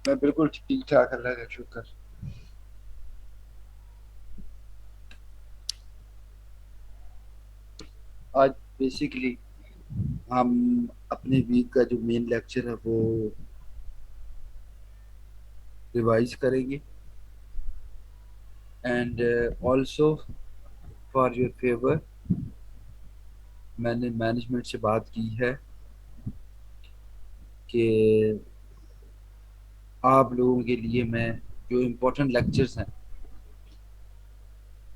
मैं बिल्कुल ठीक ठाक, अल्लाह का शुक्र। आज बेसिकली हम अपने वीक का जो मेन लेक्चर है वो रिवाइज करेंगे। And also for your favour, मैंने मैनेजमेंट से बात की है कि आप लोगों के लिए मैं जो इम्पोर्टेंट लेक्चर्स हैं,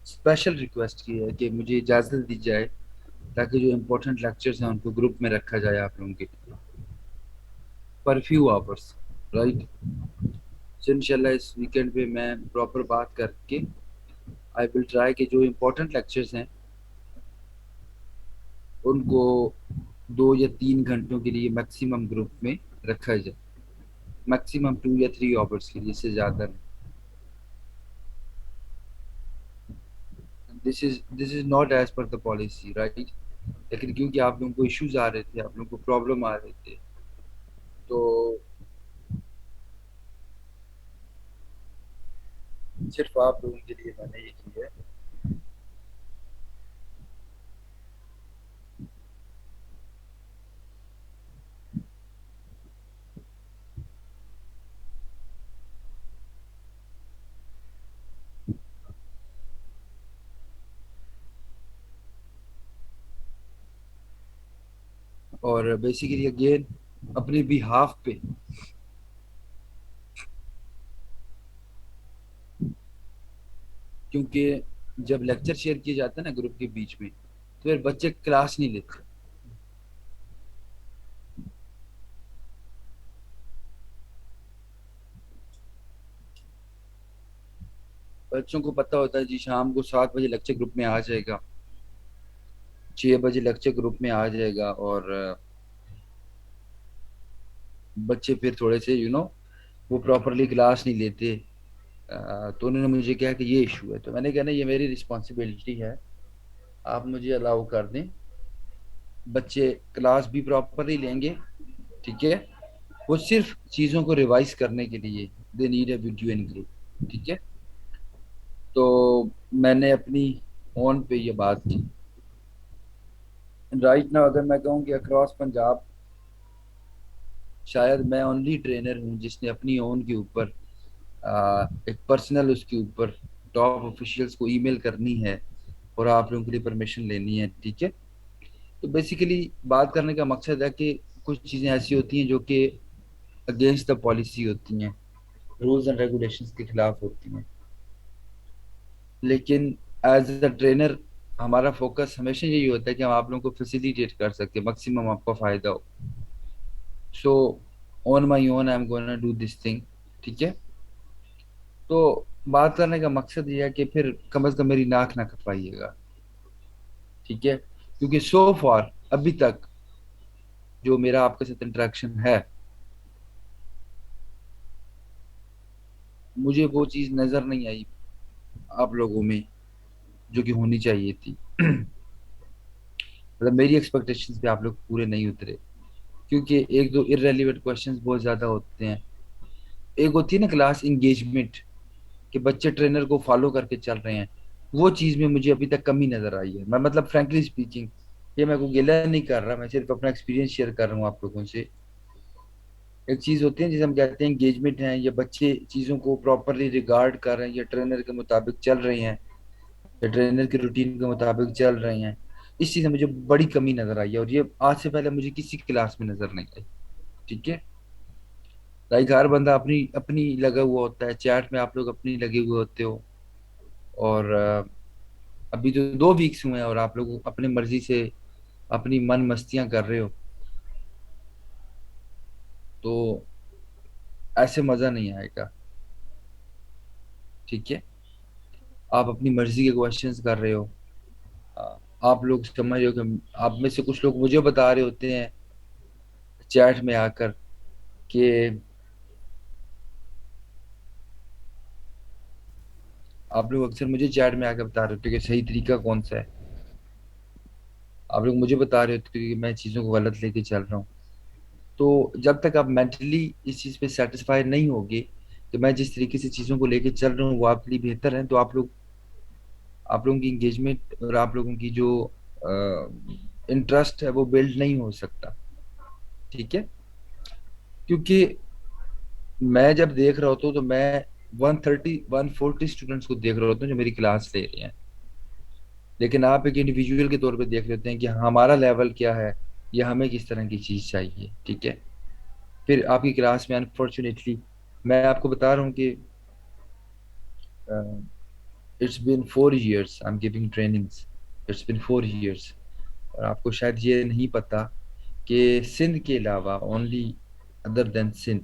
स्पेशल रिक्वेस्ट की है कि मुझे इजाज़त दी जाए ताकि जो इम्पोर्टेंट लेक्चर्स हैं उनको ग्रुप में रखा जाए आप लोगों के लिए पर फ्यू आवर्स, राइट। सो इंशाल्लाह इस वीकेंड पे मैं प्रॉपर बात करके आई विल ट्राई कि जो इम्पोर्टेंट लेक्चर्स हैं उनको 2 या 3 घंटों के लिए मैक्सिमम ग्रुप में रखा जाए। मैक्सिमम 2 या 3 आवर्स के लिए, इससे ज़्यादा नहीं। This is not as per the policy, right. लेकिन क्योंकि आप लोगों को इश्यूज आ रहे थे, आप लोगों को प्रॉब्लम आ रहे थे, तो सिर्फ आप लोगों के लिए मैंने ये की है। और बेसिकली अगेन अपने बिहाफ पे, क्योंकि जब लेक्चर शेयर किए जाते हैं ना ग्रुप के बीच में, तो फिर बच्चे क्लास नहीं लेते। बच्चों को पता होता है जी शाम को 7 बजे लेक्चर ग्रुप में आ जाएगा, 6 बजे लेक्चर ग्रुप में आ जाएगा, और बच्चे फिर थोड़े से वो प्रॉपरली क्लास नहीं लेते। तो उन्होंने मुझे कहा कि ये इशू है, तो मैंने कहा ना ये मेरी रिस्पॉन्सिबिलिटी है, आप मुझे अलाउ कर दें। बच्चे क्लास भी प्रॉपरली लेंगे, ठीक है। वो सिर्फ चीज़ों को रिवाइज करने के लिए they need a video in group, ठीक है। तो मैंने अपनी फोन पे ये बात की। राइट ना, अगर मैं कहूँ कि अक्रॉस पंजाब शायद मैं ओनली ट्रेनर हूँ जिसने अपनी ओन के ऊपर एक पर्सनल उसके ऊपर टॉप ऑफिशियल्स को ईमेल करनी है और आप लोगों के लिए परमिशन लेनी है, ठीक है। तो बेसिकली बात करने का मकसद है कि कुछ चीज़ें ऐसी होती हैं जो कि अगेंस्ट द पॉलिसी होती हैं, रूल्स एंड रेगुलेशंस के खिलाफ होती हैं। लेकिन एज अ ट्रेनर हमारा फोकस हमेशा यही होता है कि हम आप लोगों को फैसिलिटेट कर सके, मैक्सिमम आपको फायदा हो। So on my own I am gonna do this thing, ठीक है। तो बात करने का मकसद ये है कि फिर कम से कम मेरी नाक ना कटवाइएगा, ठीक है। क्योंकि सो फार अभी तक जो मेरा आपके साथ इंटरेक्शन है, मुझे वो चीज़ नज़र नहीं आई आप लोगों में जो कि होनी चाहिए थी। मतलब मेरी एक्सपेक्टेशंस पे आप लोग पूरे नहीं उतरे, क्योंकि एक दो इररेलेवेंट क्वेश्चंस बहुत ज़्यादा होते हैं। एक होती है ना क्लास इंगेजमेंट, कि बच्चे ट्रेनर को फॉलो करके चल रहे हैं। वो चीज़ में मुझे अभी तक कमी नज़र आई है। मैं मतलब फ्रैंकली स्पीकिंग, ये मैं को गिला नहीं कर रहा, मैं सिर्फ अपना एक्सपीरियंस शेयर कर रहा हूँ आप लोगों से। एक चीज़ होती है जिसे हम कहते हैं एंगेजमेंट है, या बच्चे चीज़ों को प्रॉपरली रिगार्ड कर रहे हैं, या ट्रेनर के मुताबिक चल रहे हैं, या ट्रेनर के रूटीन के मुताबिक चल रहे हैं। इस चीज़ में मुझे बड़ी कमी नज़र आई है, और ये आज से पहले मुझे किसी क्लास में नज़र नहीं आई, ठीक है। लाइक हर बंदा अपनी अपनी लगा हुआ होता है, चैट में आप लोग अपनी लगे हुए होते हो, और अभी तो 2 वीक्स हुए हैं और आप लोग अपनी मर्जी से अपनी मन मस्तियां कर रहे हो, तो ऐसे मजा नहीं आएगा, ठीक है। आप अपनी मर्जी के क्वेश्चंस कर रहे हो। आप लोग समझ रहे हो कि आप में से कुछ लोग मुझे बता रहे होते हैं चैट में आकर कि आप लोग अक्सर मुझे चैट में आकर बता रहे होते हैं कि सही तरीका कौन सा है। आप लोग मुझे बता रहे होते हैं कि मैं चीज़ों को गलत लेके चल रहा हूँ। तो जब तक आप मेंटली इस चीज़ पे सेटिस्फाई नहीं होगे कि मैं जिस तरीके से चीज़ों को लेके चल रहा हूँ वो आपके लिए बेहतर है, तो आप लोगों की इंगेजमेंट और आप लोगों की जो इंटरेस्ट है वो बिल्ड नहीं हो सकता। ठीक है। क्योंकि मैं जब देख रहा होता हूँ तो मैं 140 स्टूडेंट्स को देख रहा होता हूँ जो मेरी क्लास ले रहे हैं, लेकिन आप एक इंडिविजुअल के तौर पे देख लेते हैं कि हमारा लेवल क्या है या हमें किस तरह की चीज़ चाहिए। ठीक है। फिर आपकी क्लास में अनफॉर्चुनेटली मैं आपको बता रहा हूँ कि it's been 4 years I am giving trainings. It's been 4 years। और आपको शायद ये नहीं पता कि सिंध के अलावा only other than Sindh,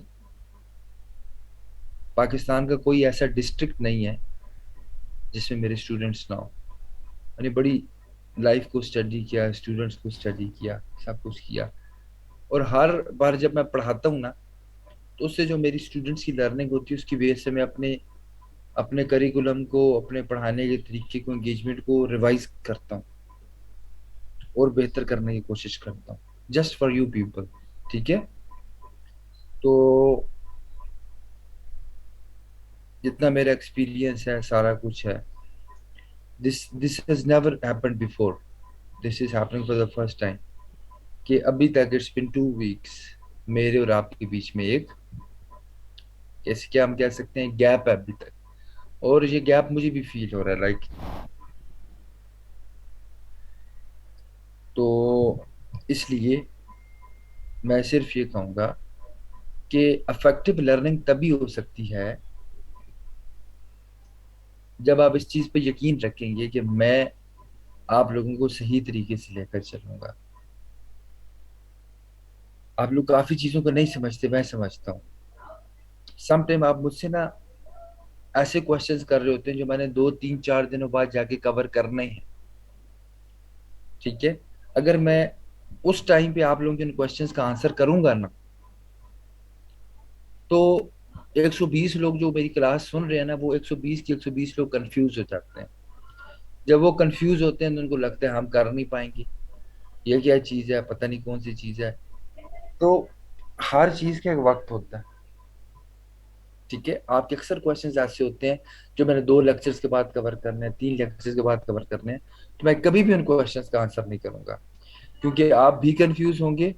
Pakistan का कोई ऐसा डिस्ट्रिक्ट नहीं है जिसमें मेरे स्टूडेंट्स ना हो। मैंने बड़ी लाइफ को स्टडी किया, स्टूडेंट्स को स्टडी किया, सब कुछ किया। और हर बार जब मैं पढ़ाता हूँ ना, तो उससे जो मेरी स्टूडेंट्स की लर्निंग होती है उसकी वजह से मैं अपने अपने करिकुलम को, अपने पढ़ाने के तरीके को, एंगेजमेंट को रिवाइज करता हूँ और बेहतर करने की कोशिश करता हूँ, जस्ट फॉर यू पीपल। ठीक है। तो जितना मेरा एक्सपीरियंस है सारा कुछ है, this has never happened before, this is happening for the first time. कि अभी तक इट्स बिन 2 weeks, मेरे और आपके बीच में एक, जैसे कि हम कह सकते हैं, गैप है अभी तक। और ये गैप मुझे भी फील हो रहा है, लाइक। तो इसलिए मैं सिर्फ ये कहूंगा कि अफेक्टिव लर्निंग तभी हो सकती है जब आप इस चीज पे यकीन रखेंगे कि मैं आप लोगों को सही तरीके से लेकर चलूंगा। आप लोग काफी चीजों को नहीं समझते, मैं समझता हूँ। सम टाइम आप मुझसे ना ऐसे क्वेश्चंस कर रहे होते हैं जो मैंने 2 3 4 दिनों बाद जाके कवर करने हैं। ठीक है। अगर मैं उस टाइम पे आप लोगों के उन क्वेश्चंस का आंसर करूंगा ना, तो 120 लोग जो मेरी क्लास सुन रहे हैं ना, वो 120 के 120 लोग कंफ्यूज हो जाते हैं। जब वो कंफ्यूज होते हैं तो उनको लगता है हम कर नहीं पाएंगे, ये क्या चीज है, पता नहीं कौन सी चीज है। तो हर चीज का एक वक्त होता है। ठीक है। आपके अक्सर क्वेश्चंस ऐसे होते हैं जो मैंने 2 लेक्चर्स के बाद कवर करने हैं, 3 लेक्चर्स के बाद कवर करने हैं, तो मैं कभी भी उन क्वेश्चंस का आंसर नहीं करूंगा, क्योंकि आप भी कंफ्यूज होंगे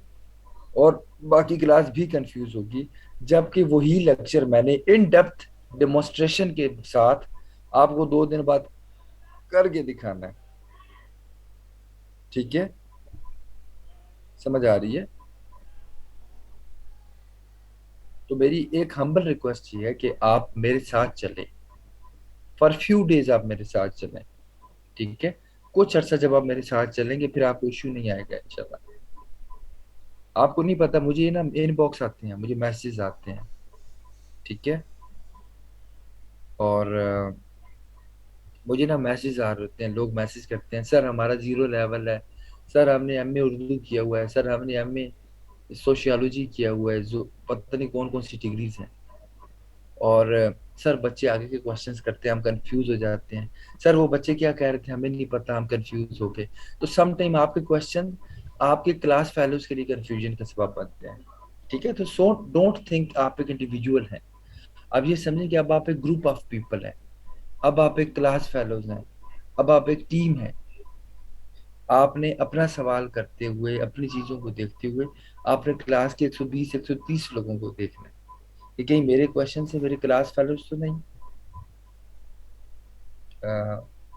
और बाकी क्लास भी कंफ्यूज होगी। जबकि वही लेक्चर मैंने इन डेप्थ डेमोन्स्ट्रेशन के साथ आपको 2 दिन बाद करके दिखाना है। ठीक है। समझ आ रही है? तो मेरी एक हम्बल रिक्वेस्ट ये है कि आप मेरे साथ चलें, फॉर फ्यू डेज आप मेरे साथ चलें। ठीक है। कुछ अर्सा जब आप मेरे साथ चलेंगे फिर आपको इश्यू नहीं आएगा इंशाल्लाह। आपको नहीं पता, मुझे ना इनबॉक्स आते हैं, मुझे मैसेज आते हैं। ठीक है। और मुझे ना मैसेज आ रहे होते हैं, लोग मैसेज करते हैं, सर हमारा 0 लेवल है, सर हमने एमए उर्दू किया हुआ है, सर हमने एमए सोशियोलॉजी किया हुआ है, जो पता नहीं कौन कौन सी डिग्रीज हैं। और सर बच्चे आगे के क्वेश्चंस करते हैं, हम कंफ्यूज हो जाते हैं, सर वो बच्चे क्या कह रहे थे हमें नहीं पता, हम कंफ्यूज हो गए। तो सम टाइम आपके क्वेश्चन आपके क्लास फेलोज के लिए कंफ्यूजन का सबब बनते हैं। ठीक है। तो सो डोंट थिंक आप एक इंडिविजुअल हैं। अब ये समझें कि अब आप एक ग्रुप ऑफ पीपल हैं, अब आप एक क्लास फेलोज हैं, अब आप एक टीम है। आपने अपना सवाल करते हुए, अपनी चीजों को देखते हुए, आपने क्लास के 120 130 लोगों को देखना है कि कहीं मेरे क्वेश्चन से मेरे क्लास फेलोज तो नहीं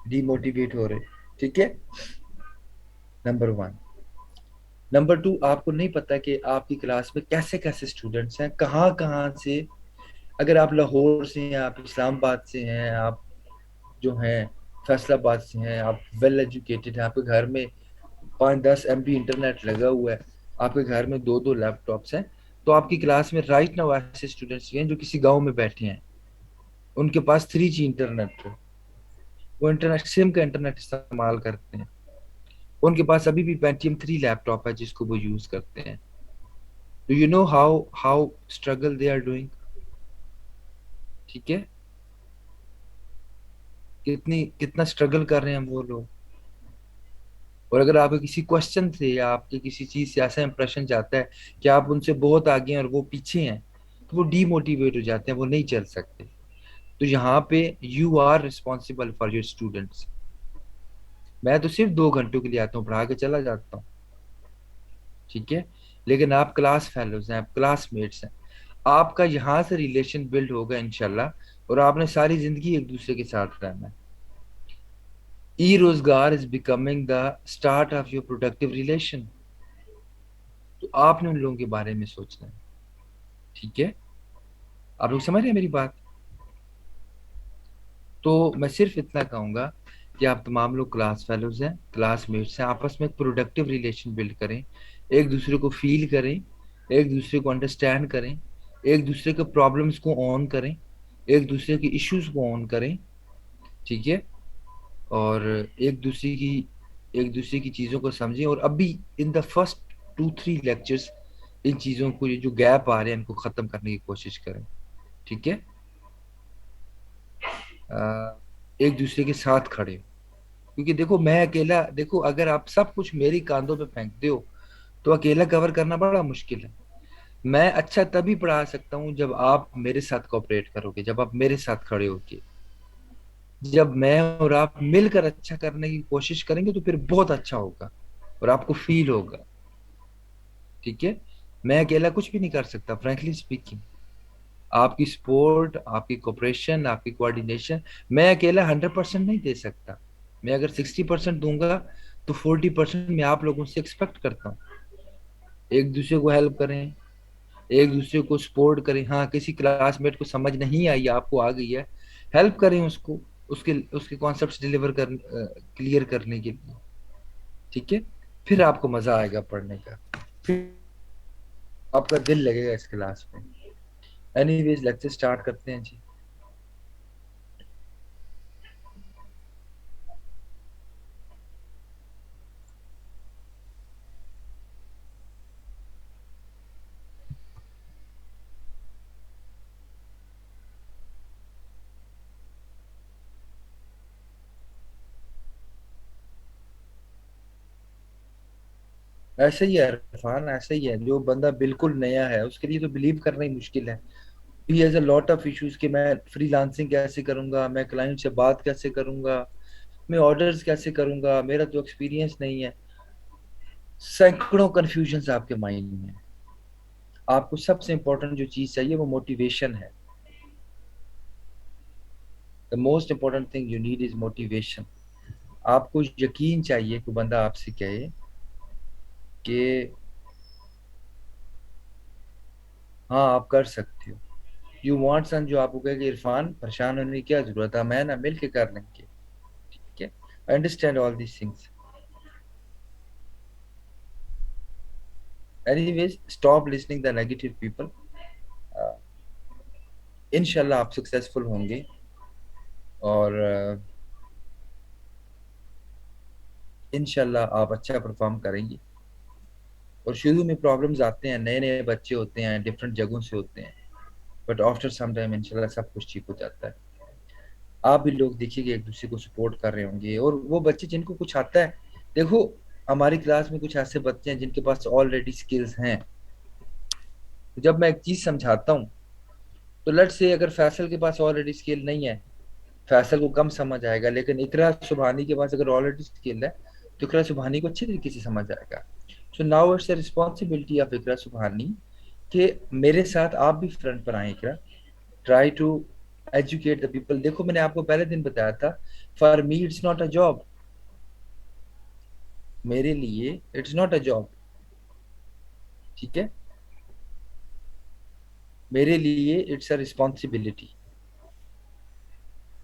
डिमोटिवेट हो रहे। ठीक है। नंबर 1। नंबर 2, आपको नहीं पता कि आपकी क्लास में कैसे कैसे स्टूडेंट्स हैं, कहाँ कहाँ से। अगर आप लाहौर से हैं, आप इस्लामाबाद से हैं, आप जो हैं फैसलाबाद से हैं, आप वेल एजुकेटेड हैं, आपके घर में 5-10 MB इंटरनेट लगा हुआ है, आपके घर में 2-2 लैपटॉप्स हैं, तो आपकी क्लास में राइट नाउ ऐसे स्टूडेंट्स हैं जो किसी गांव में बैठे हैं, उनके पास 3G इंटरनेट है, वो इंटरनेट सिम का इंटरनेट इस्तेमाल करते हैं, उनके पास अभी भी Pentium 3 लैपटॉप है जिसको वो यूज करते हैं। Do you know how struggle they are doing? ठीक है। कितना स्ट्रगल कर रहे हैं वो लोग। और अगर आपके किसी क्वेश्चन से या आपके किसी चीज से ऐसा इंप्रेशन जाता है कि आप उनसे बहुत आगे हैं और वो पीछे हैं, तो वो डीमोटिवेट हो जाते हैं, वो नहीं चल सकते। तो यहाँ पे you are responsible for your students. मैं तो सिर्फ 2 घंटों के लिए आता हूँ, पढ़ा के चला जाता हूँ, ठीक है। लेकिन आप क्लास फेलोज हैं, आप क्लासमेट्स हैं, आपका यहाँ से रिलेशन बिल्ड होगा इंशाल्लाह, और आपने सारी जिंदगी एक दूसरे के साथ रहना है। ई रोजगार is becoming the start of your productive relation. तो आपने उन लोगों के बारे में सोचना है, ठीक है। आप लोग समझ रहे हैं मेरी बात? तो मैं सिर्फ इतना कहूंगा कि आप तमाम लोग क्लास फेलोज हैं, क्लासमेट्स हैं, आपस में एक प्रोडक्टिव रिलेशन बिल्ड करें, एक दूसरे को फील करें, एक दूसरे को अंडरस्टैंड करें, एक दूसरे के प्रॉब्लम्स को ऑन करें, एक दूसरे के इश्यूज को ऑन करें, ठीक है। और एक दूसरे की चीज़ों को समझें, और अभी इन द फर्स्ट 2-3 लेक्चर्स इन चीज़ों को, ये जो गैप आ रहे हैं, इनको ख़त्म करने की कोशिश करें, ठीक है। एक दूसरे के साथ खड़े हो। क्योंकि देखो मैं अकेला, देखो अगर आप सब कुछ मेरी कांधों पे फेंकते हो तो अकेला कवर करना बड़ा मुश्किल है। मैं अच्छा तभी पढ़ा सकता हूँ जब आप मेरे साथ कोऑपरेट करोगे, जब आप मेरे साथ खड़े होगे, जब मैं और आप मिलकर अच्छा करने की कोशिश करेंगे तो फिर बहुत अच्छा होगा और आपको फील होगा, ठीक है। मैं अकेला कुछ भी नहीं कर सकता, फ्रैंकली स्पीकिंग। आपकी सपोर्ट, आपकी कोऑपरेशन, आपकी कोऑर्डिनेशन मैं अकेला 100% नहीं दे सकता। मैं अगर 60% दूंगा तो 40% मैं आप लोगों से एक्सपेक्ट करता हूँ। एक दूसरे को हेल्प करें, एक दूसरे को सपोर्ट करें। हाँ, किसी क्लासमेट को समझ नहीं आई, आपको आ गई है, हेल्प करें उसको, उसके उसके कॉन्सेप्ट्स डिलीवर कर, क्लियर करने के लिए, ठीक है। फिर आपको मजा आएगा पढ़ने का, फिर आपका दिल लगेगा इस क्लास में। एनीवेज लेक्चर स्टार्ट करते हैं जी। ऐसे ही है इरफान, ऐसे ही है। जो बंदा बिल्कुल नया है उसके लिए तो बिलीव करना ही मुश्किल है। He has a lot of issues कि मैं फ्रीलांसिंग कैसे करूंगा, मैं क्लाइंट से बात कैसे करूंगा, मैं ऑर्डर्स कैसे करूंगा, मेरा तो एक्सपीरियंस नहीं है। सैकड़ों कंफ्यूजन आपके माइंड में है। आपको सबसे इंपॉर्टेंट जो चीज चाहिए वो मोटिवेशन है। The most important thing you need is motivation. आपको यकीन चाहिए कि बंदा आपसे कहे कि हाँ आप कर सकते हो। यू वांट सन जो आपको कहे कि इरफान परेशान होने की क्या जरूरत है, मैं ना मिल के कर लेंगे, ठीक है। I understand all these things. Anyways stop listening the negative people. इंशाल्लाह आप सक्सेसफुल होंगे, और इंशाल्लाह आप अच्छा परफॉर्म करेंगे। और शुरू में प्रॉब्लम्स आते हैं, नए नए बच्चे होते हैं, डिफरेंट जगहों से होते हैं, बट आफ्टर सम टाइम इंशाल्लाह सब कुछ ठीक हो जाता है। आप भी लोग देखिएगा एक दूसरे को सपोर्ट कर रहे होंगे, और वो बच्चे जिनको कुछ आता है, देखो हमारी क्लास में कुछ ऐसे बच्चे हैं जिनके पास ऑलरेडी स्किल्स हैं। तो जब मैं एक चीज समझाता हूँ, तो लेट्स से अगर फैसल के पास ऑलरेडी स्किल नहीं है, फैसल को कम समझ आएगा, लेकिन इकरा सुबहानी के पास अगर ऑलरेडी स्किल है तो इकरा सुबहानी को अच्छी तरीके से समझ आएगा। So now it's the responsibility of Iqra Subhani कि मेरे साथ आप भी फ्रंट पर आए Iqra, try to educate the people. देखो मैंने आपको पहले दिन बताया था, for me it's not a job. मेरे लिए इट्स नॉट अ जॉब, ठीक है। मेरे लिए इट्स अ रिस्पॉन्सिबिलिटी।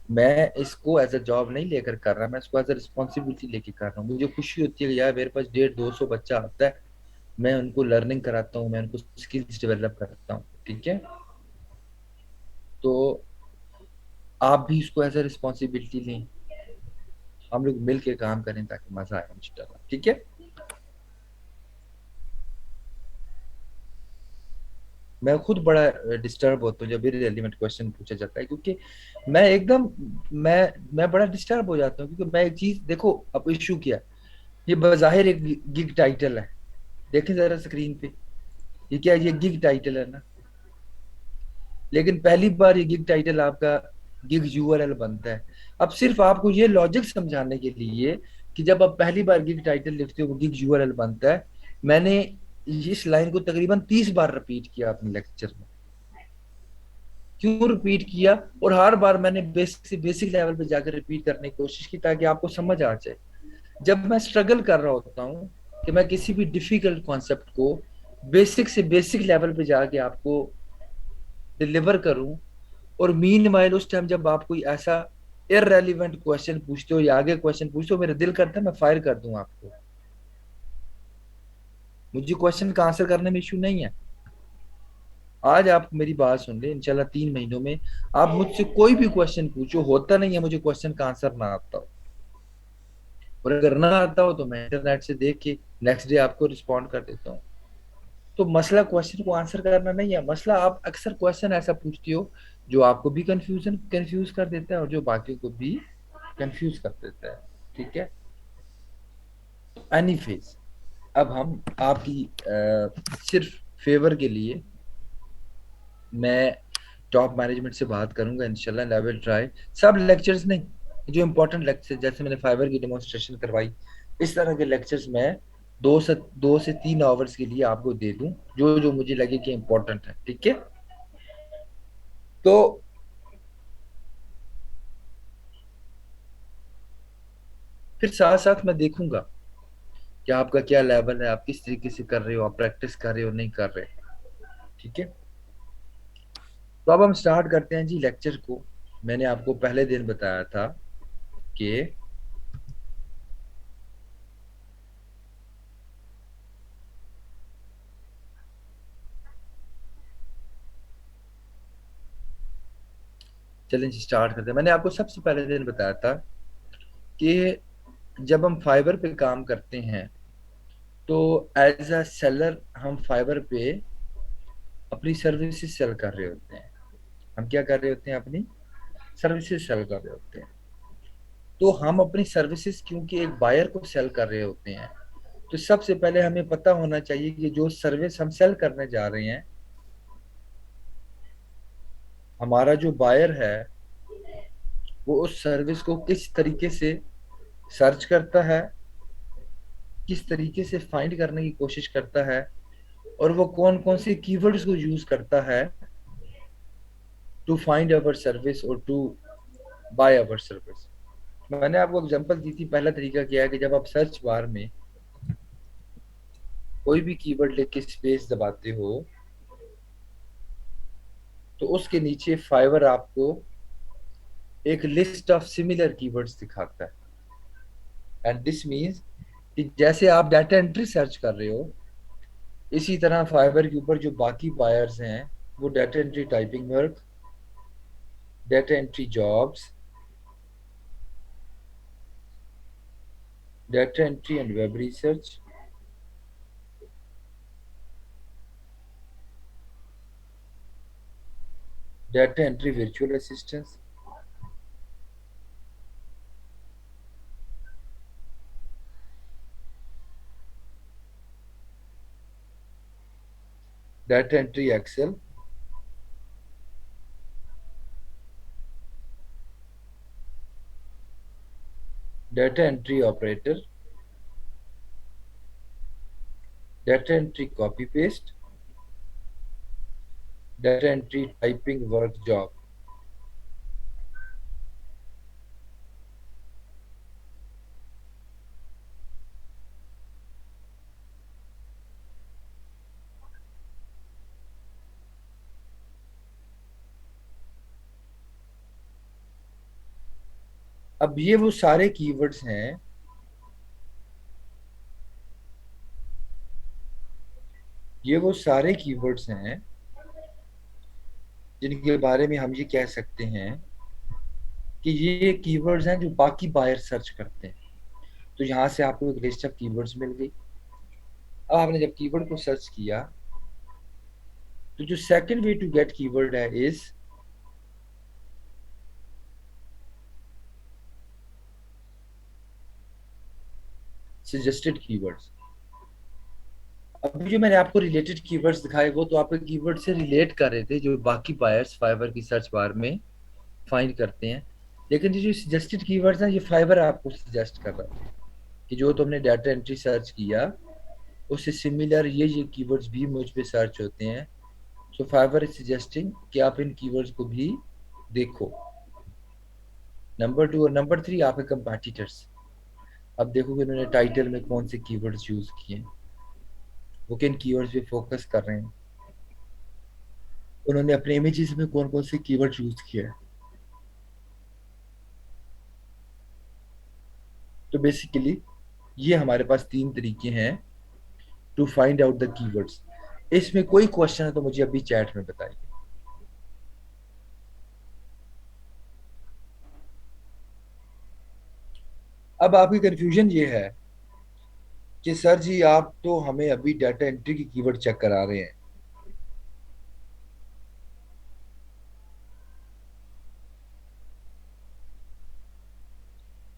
मैं इसको एज अ जॉब नहीं लेकर कर रहा, मैं इसको एज अ रिस्पॉन्सिबिलिटी लेके कर रहा हूँ। मुझे खुशी होती है कि यार मेरे पास 150-200 बच्चा आता है, मैं उनको लर्निंग कराता हूँ, मैं उनको स्किल्स डेवलप कराता हूँ, ठीक है। तो आप भी इसको एज अ रिस्पॉन्सिबिलिटी लें, हम लोग मिल के काम करें ताकि मजा आए इंशाल्लाह, ठीक है। मैं खुद बड़ा डिस्टर्ब होता हूँ जब भी रेलिवेंट क्वेश्चन पूछा जाता है, क्योंकि मैं एकदम मैं मैं बड़ा डिस्टर्ब हो जाता हूँ, क्योंकि मैं एक चीज देखो, अब इश्यू क्या है, ये बज़ाहिर एक गिग टाइटल है, देखें जरा स्क्रीन पे, ये क्या है? ये गिग टाइटल है ना। लेकिन पहली बार ये गिग टाइटल आपका गिग यूआरएल बनता है। अब सिर्फ आपको ये लॉजिक समझाने के लिए कि जब आप पहली बार गिग टाइटल लिखते हो वो गिग यूआरएल बनता है, मैंने इस लाइन को तकरीबन 30 बार रिपीट किया अपने लेक्चर में। क्यों रिपीट किया? और हर बार मैंने बेसिक से बेसिक लेवल पे जाकर रिपीट करने की कोशिश की ताकि आपको समझ आ जाए। जब मैं स्ट्रगल कर रहा होता हूँ कि मैं किसी भी डिफिकल्ट कॉन्सेप्ट को बेसिक से बेसिक लेवल पे जाके आपको डिलीवर करूं, और मीन वाइल उस टाइम जब आप कोई ऐसा इररेलीवेंट क्वेश्चन पूछते हो या आगे क्वेश्चन पूछते हो, मेरा दिल करता है मैं फायर कर दूं आपको। मुझे क्वेश्चन का आंसर करने में इशू नहीं है। आज आप मेरी बात सुन ले, इंशाल्लाह 3 महीनों में आप मुझसे कोई भी क्वेश्चन पूछो, होता नहीं है मुझे क्वेश्चन का आंसर ना आता हो, और अगर ना आता हो तो मैं इंटरनेट से देख के नेक्स्ट डे आपको रिस्पॉन्ड कर देता हूँ। तो मसला क्वेश्चन को आंसर करना नहीं है, मसला आप अक्सर क्वेश्चन ऐसा पूछती हो जो आपको भी कंफ्यूज कर देता है और जो बाकी को भी कंफ्यूज कर देता है। ठीक है, एनी फेज। अब हम आपकी सिर्फ फेवर के लिए मैं टॉप मैनेजमेंट से बात करूंगा इंशाल्लाह। लेवल ट्राई सब लेक्चर्स नहीं, जो इंपॉर्टेंट लेक्चर जैसे मैंने फाइबर की डेमोन्स्ट्रेशन करवाई, इस तरह के लेक्चर्स मैं 2 से 3 आवर्स के लिए आपको दे दूं, जो जो मुझे लगे कि इंपॉर्टेंट है। ठीक है, तो फिर साथ साथ मैं देखूंगा कि आपका क्या लेवल है, आप किस तरीके से कर रहे हो, आप प्रैक्टिस कर रहे हो नहीं कर रहे। ठीक है, तो अब हम स्टार्ट करते हैं जी लेक्चर को। मैंने आपको पहले दिन बताया था कि चैलेंज स्टार्ट करते हैं। मैंने आपको सबसे पहले दिन बताया था कि जब हम फाइबर पे काम करते हैं तो एज अ सेलर हम फाइबर पे अपनी सर्विसेज सेल कर रहे होते हैं। हम क्या कर रहे होते हैं? अपनी सर्विसेज सेल कर रहे होते हैं। तो हम अपनी सर्विसेज क्योंकि एक बायर को सेल कर रहे होते हैं, तो सबसे पहले हमें पता होना चाहिए कि जो सर्विस हम सेल करने जा रहे हैं, हमारा जो बायर है वो उस सर्विस को किस तरीके से सर्च करता है, किस तरीके से फाइंड करने की कोशिश करता है, और वो कौन कौन से कीवर्ड्स को यूज करता है टू फाइंड अवर सर्विस और टू बाय अवर सर्विस। मैंने आपको एग्जांपल दी थी। पहला तरीका क्या है कि जब आप सर्च बार में कोई भी कीवर्ड लिख के स्पेस दबाते हो तो उसके नीचे फाइवर आपको एक लिस्ट ऑफ सिमिलर कीवर्ड्स दिखाता है। एंड दिस मीन्स कि जैसे आप डाटा एंट्री सर्च कर रहे हो, इसी तरह फाइवर के ऊपर जो बाकी बायर्स हैं वो data entry typing work, data entry jobs, data entry and web research, data entry virtual assistance, data entry Excel, data entry operator, data entry copy paste, data entry typing work job. अब ये वो सारे keywords हैं, ये वो सारे keywords हैं जिनके बारे में हम ये कह सकते हैं कि ये कीवर्ड्स हैं जो बाकी बायर सर्च करते हैं। तो यहाँ से आपको एक लिस्ट ऑफ कीवर्ड्स मिल गई। अब आपने जब कीवर्ड को सर्च किया तो जो second way to get keyword है इज सजेस्टेड कीवर्ड्स। अभी जो मैंने आपको रिलेटेड कीवर्ड्स दिखाए वो तो आपके कीवर्ड से रिलेट कर रहे थे जो बाकी बायर्स फाइवर की सर्च बार में फाइंड करते हैं। लेकिन ये जो सजेस्टेड कीवर्ड्स हैं ये फाइवर आपको सजेस्ट कर रहा है कि जो तुमने डाटा एंट्री सर्च किया उससे सिमिलर ये कीवर्ड्स भी मुझ पे सर्च होते हैं। सो फाइवर इज सजेस्टिंग कि आप इन कीवर्ड्स को भी देखो। नंबर 2 और नंबर 3 आपके कंपेटिटर्स। अब देखो कि उन्होंने टाइटल में कौन से कीवर्ड्स यूज किए हैं, वो किन कीवर्ड्स पे फोकस कर रहे हैं, उन्होंने अपने इमेजेस में कौन कौन से कीवर्ड्स यूज किए हैं। तो बेसिकली ये हमारे पास 3 तरीके हैं to find out the keywords. इसमें कोई क्वेश्चन है तो मुझे अभी चैट में बताइए। अब आपकी कंफ्यूजन ये है कि सर जी आप तो हमें अभी डाटा एंट्री की कीवर्ड चेक करा रहे हैं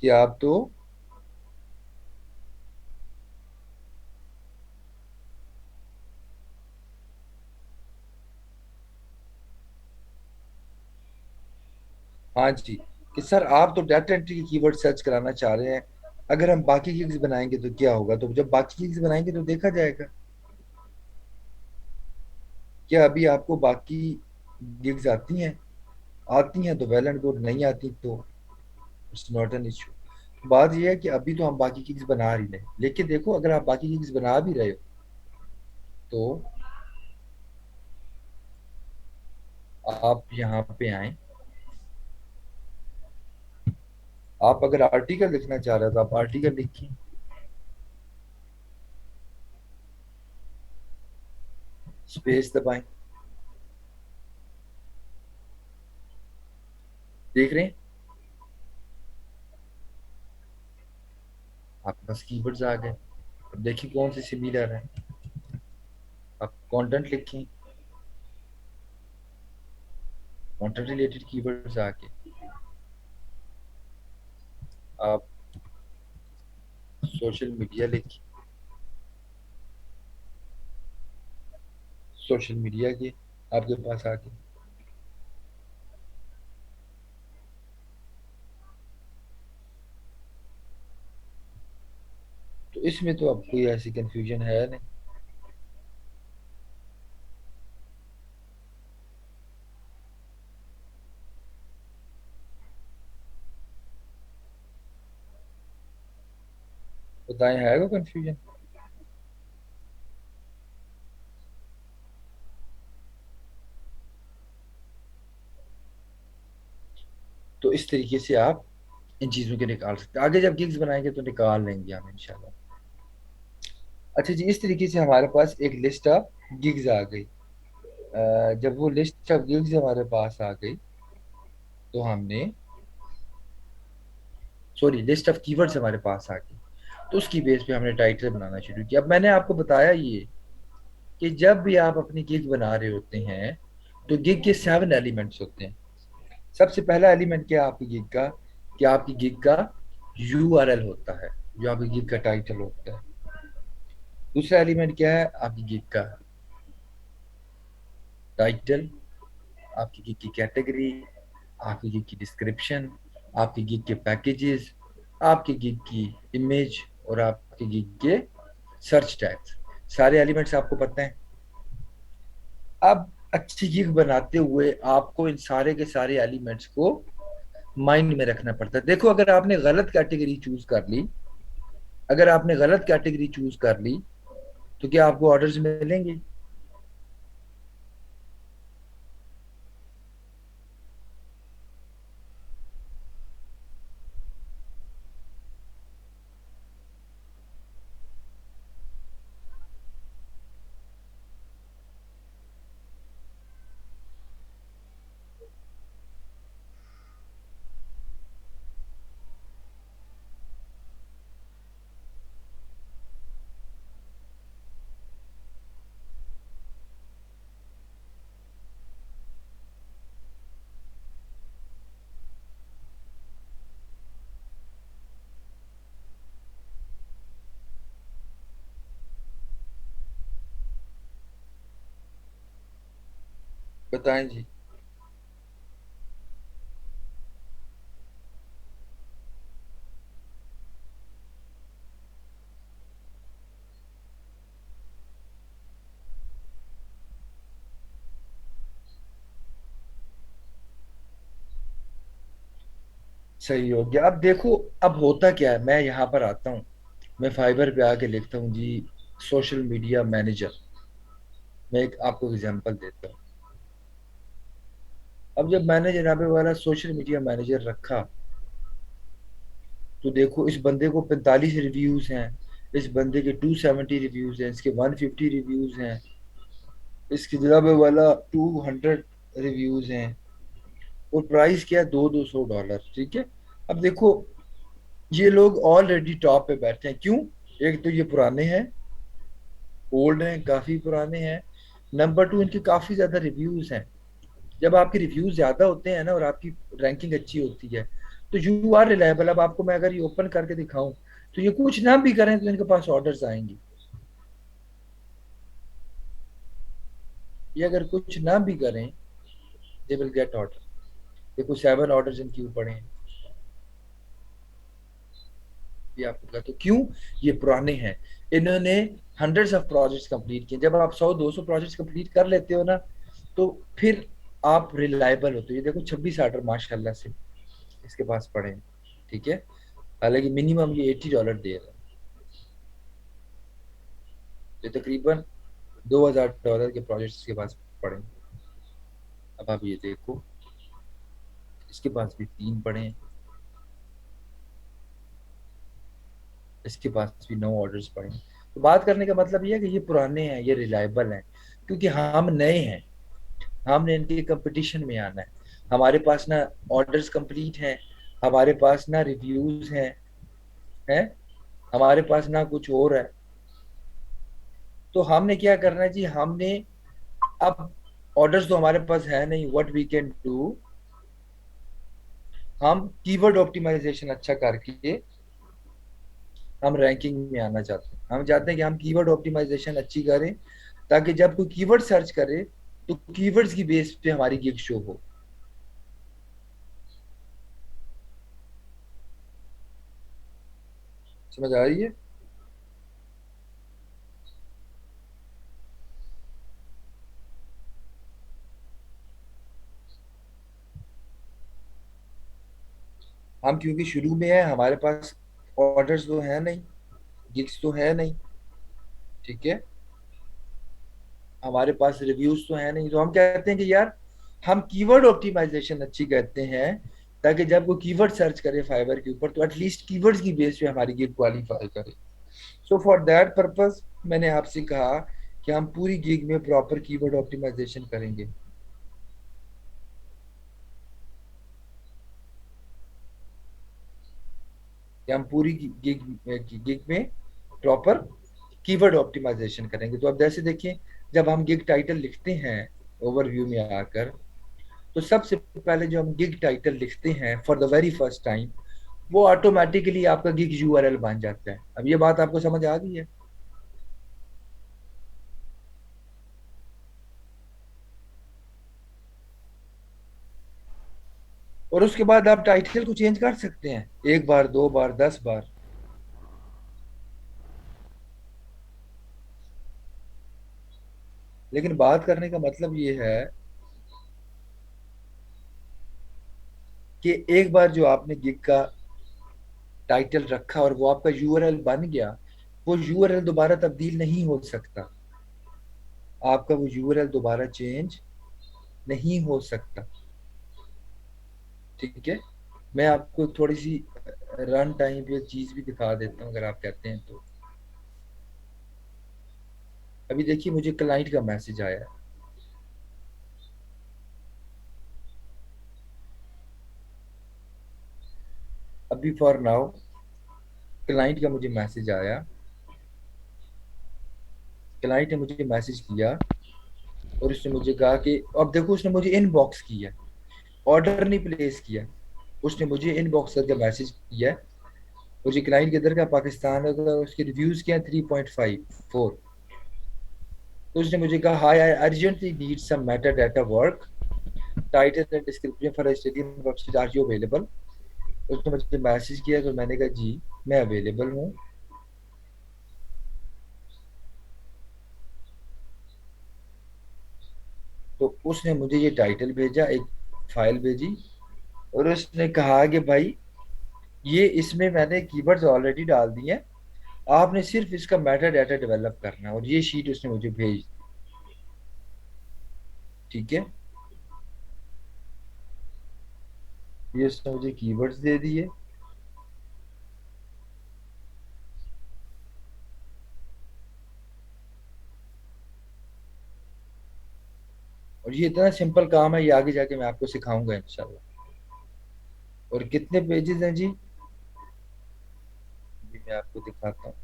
कि आप तो हाँ जी, कि सर आप तो डाटा एंट्री की कीवर्ड सर्च कराना चाह रहे हैं, अगर हम बाकी गिग्स बनाएंगे तो क्या होगा, तो जब बाकी गिग्स बनाएंगे तो देखा जाएगा। क्या अभी आपको बाकी गिग्स आती हैं? आती हैं तो वेल एंड गुड, नहीं आती तो इट्स नॉट एन इशू। बात यह है कि अभी तो हम बाकी गिग्स बना रही नहीं, लेकिन देखो अगर आप बाकी गिग्स बना भी रहे हो तो आप यहाँ पे आए। आप अगर आर्टिकल लिखना चाह रहे हो तो आप आर्टिकल लिखिए, स्पेस दबाएं। देख रहे हैं आपके पास कीवर्ड्स आ गए। अब देखिए कौन से सिमिलर है। आप कंटेंट लिखें, कंटेंट रिलेटेड कीवर्ड्स आ गए। आप सोशल मीडिया लिखिए, सोशल मीडिया के आपके पास आ गए। तो इसमें तो अब कोई ऐसी कंफ्यूजन है नहीं। बताएं है वो कंफ्यूजन। तो इस तरीके से आप इन चीज़ों के निकाल सकते हैं, आगे जब गिग्स बनाएंगे तो निकाल लेंगे हम इंशाल्लाह। अच्छा जी, इस तरीके से हमारे पास एक लिस्ट ऑफ गिग्स आ गई। जब वो लिस्ट ऑफ गिग्स हमारे पास आ गई तो हमने, सॉरी लिस्ट ऑफ कीवर्ड्स हमारे पास आ गई, तो उसकी बेस पे हमने टाइटल बनाना शुरू किया। अब मैंने आपको बताया ये कि जब भी आप अपनी गिग बना रहे होते हैं तो गिग के 7 एलिमेंट्स होते हैं। सबसे पहला एलिमेंट क्या है आपकी गिग का, कि आपकी गिग का यूआरएल होता है, जो आपकी गिग का टाइटल होता है। दूसरा एलिमेंट क्या है आपकी गिग का टाइटल, आपकी गिग की कैटेगरी, आपकी गिग की डिस्क्रिप्शन, आपकी गिग के पैकेजेस, आपकी गिग की इमेज और आपकी गिग के सर्च टैग्स। सारे एलिमेंट्स आपको पता है। अब अच्छी गिग बनाते हुए आपको इन सारे के सारे एलिमेंट्स को माइंड में रखना पड़ता है। देखो अगर आपने गलत कैटेगरी चूज कर ली, अगर आपने गलत कैटेगरी चूज कर ली तो क्या आपको ऑर्डर्स मिलेंगे? बताएं जी। सही हो गया। अब देखो, अब होता क्या है, मैं यहाँ पर आता हूँ, मैं फाइबर पे आके लिखता हूँ जी सोशल मीडिया मैनेजर। मैं एक आपको एग्जांपल देता हूँ। अब जब मैंने जनाबे वाला सोशल मीडिया मैनेजर रखा, तो देखो इस बंदे को 45 रिव्यूज हैं, इस बंदे के 270 रिव्यूज हैं, इसके 150 रिव्यूज हैं, इसके जनाबे वाला 200 रिव्यूज हैं, और प्राइस क्या है, $200। ठीक है। अब देखो, ये लोग ऑलरेडी टॉप पे बैठे हैं। क्यों? एक तो ये पुराने हैं, ओल्ड हैं, काफी पुराने हैं। नंबर टू, इनके काफी ज्यादा रिव्यूज हैं। जब आपके रिव्यूज ज्यादा होते हैं ना और आपकी रैंकिंग अच्छी होती है, तो यू आर रिलायबल। अब आपको मैं अगर ये ओपन करके दिखाऊं, तो ये कुछ ना भी करें तो इनके पास ऑर्डर्स आएंगे। ये अगर कुछ ना भी करें, दे विल गेट ऑर्डर। देखो 7 ऑर्डर्स इनके ऊपर हैं। ये आपको कहते क्यों? ये पुराने हैं। इन्होंने हंड्रेड्स ऑफ प्रोजेक्ट्स कंप्लीट किए। जब आप 100-200 प्रोजेक्ट्स कंप्लीट कर लेते हो ना, तो फिर आप रिलायबल होते हो। ये देखो 26 ऑर्डर माशाल्लाह से इसके पास पड़े हैं। ठीक है। हालांकि मिनिमम ये $80 दे रहा है। ये तकरीबन $2000 के प्रोजेक्ट्स के पास पड़े हैं। अब आप ये देखो, इसके पास भी 3 पड़े हैं, इसके पास भी 9 ऑर्डर्स पड़े हैं। तो बात करने का मतलब ये है कि ये पुराने हैं, ये रिलायबल हैं। क्योंकि हम नए हैं, हमने इनके कंपटीशन में आना है। हमारे पास ना ऑर्डर्स कंप्लीट हैं, हमारे पास ना रिव्यूज हैं, हमारे पास ना कुछ और है। तो हमने क्या करना है जी, हमने अब ऑर्डर्स तो हमारे पास है नहीं, व्हाट वी कैन डू, हम कीवर्ड ऑप्टिमाइजेशन अच्छा करके हम रैंकिंग में आना चाहते हैं। हम चाहते हैं कि हम कीवर्ड ऑप्टिमाइजेशन अच्छी करें, ताकि जब कोई कीवर्ड सर्च करे तो कीवर्ड्स की बेस पे हमारी गिग शो हो। समझ आ रही है? हम क्योंकि शुरू में है, हमारे पास ऑर्डर्स तो है नहीं, गिग्स तो है नहीं। ठीक है। हमारे पास रिव्यूज तो है नहीं, तो हम कहते हैं कि यार हम कीवर्ड ऑप्टिमाइजेशन अच्छी करते हैं, ताकि जब वो कीवर्ड सर्च करे फाइवर के ऊपर, तो एटलीस्ट कीवर्ड्स की बेस पे हमारी गिग क्वालिफाई करे। सो फॉर दैट पर्पस मैंने आपसे कहा कि हम पूरी गिग में प्रॉपर कीवर्ड ऑप्टिमाइजेशन करेंगे, कि हम पूरी गिग गिग में प्रॉपर कीवर्ड ऑप्टिमाइजेशन करेंगे। तो अब जैसे देखिए, जब हम गिग टाइटल लिखते हैं ओवरव्यू में आकर, तो सबसे पहले जो हम गिग टाइटल लिखते हैं for the very first time, वो ऑटोमेटिकली आपका गिग यूआरएल बन जाता है। अब ये बात आपको समझ आ गई है? और उसके बाद आप टाइटल को चेंज कर सकते हैं, एक बार, 2 बार, 10 बार। लेकिन बात करने का मतलब ये है कि एक बार जो आपने गिग का टाइटल रखा और वो आपका यूआरएल बन गया, वो यूआरएल दोबारा तब्दील नहीं हो सकता। आपका वो यूआरएल दोबारा चेंज नहीं हो सकता। ठीक है। मैं आपको थोड़ी सी रन टाइम पे चीज भी दिखा देता हूँ, अगर आप कहते हैं तो। अभी देखिए, मुझे क्लाइंट का मैसेज आया है। अभी फॉर नाउ क्लाइंट का मुझे मैसेज आया। क्लाइंट ने मुझे मैसेज किया और उसने मुझे कहा कि, अब देखो, उसने मुझे इनबॉक्स किया, ऑर्डर नहीं प्लेस किया, उसने मुझे इनबॉक्स करके मैसेज किया। मुझे क्लाइंट किधर का, पाकिस्तान का, उसके रिव्यूज क्या है 3.54। तो उसने मुझे कहा hi I urgently need some meta data work, title and description for stadium website, are you available. उसने मुझे मैसेज किया तो मैंने कहा जी मैं अवेलेबल हूँ। तो उसने मुझे ये टाइटल भेजा, एक फाइल भेजी, और उसने कहा कि भाई ये इसमें मैंने कीवर्ड्स ऑलरेडी डाल दिए हैं, आपने सिर्फ इसका मेटा डाटा डेवलप करना है, और ये शीट उसने मुझे भेज दी। ठीक है, ये उसने मुझे कीवर्ड्स दे दिए, और ये इतना सिंपल काम है, ये आगे जाके मैं आपको सिखाऊंगा इंशाल्लाह। और कितने पेजेस हैं जी, ये मैं आपको दिखाता हूँ।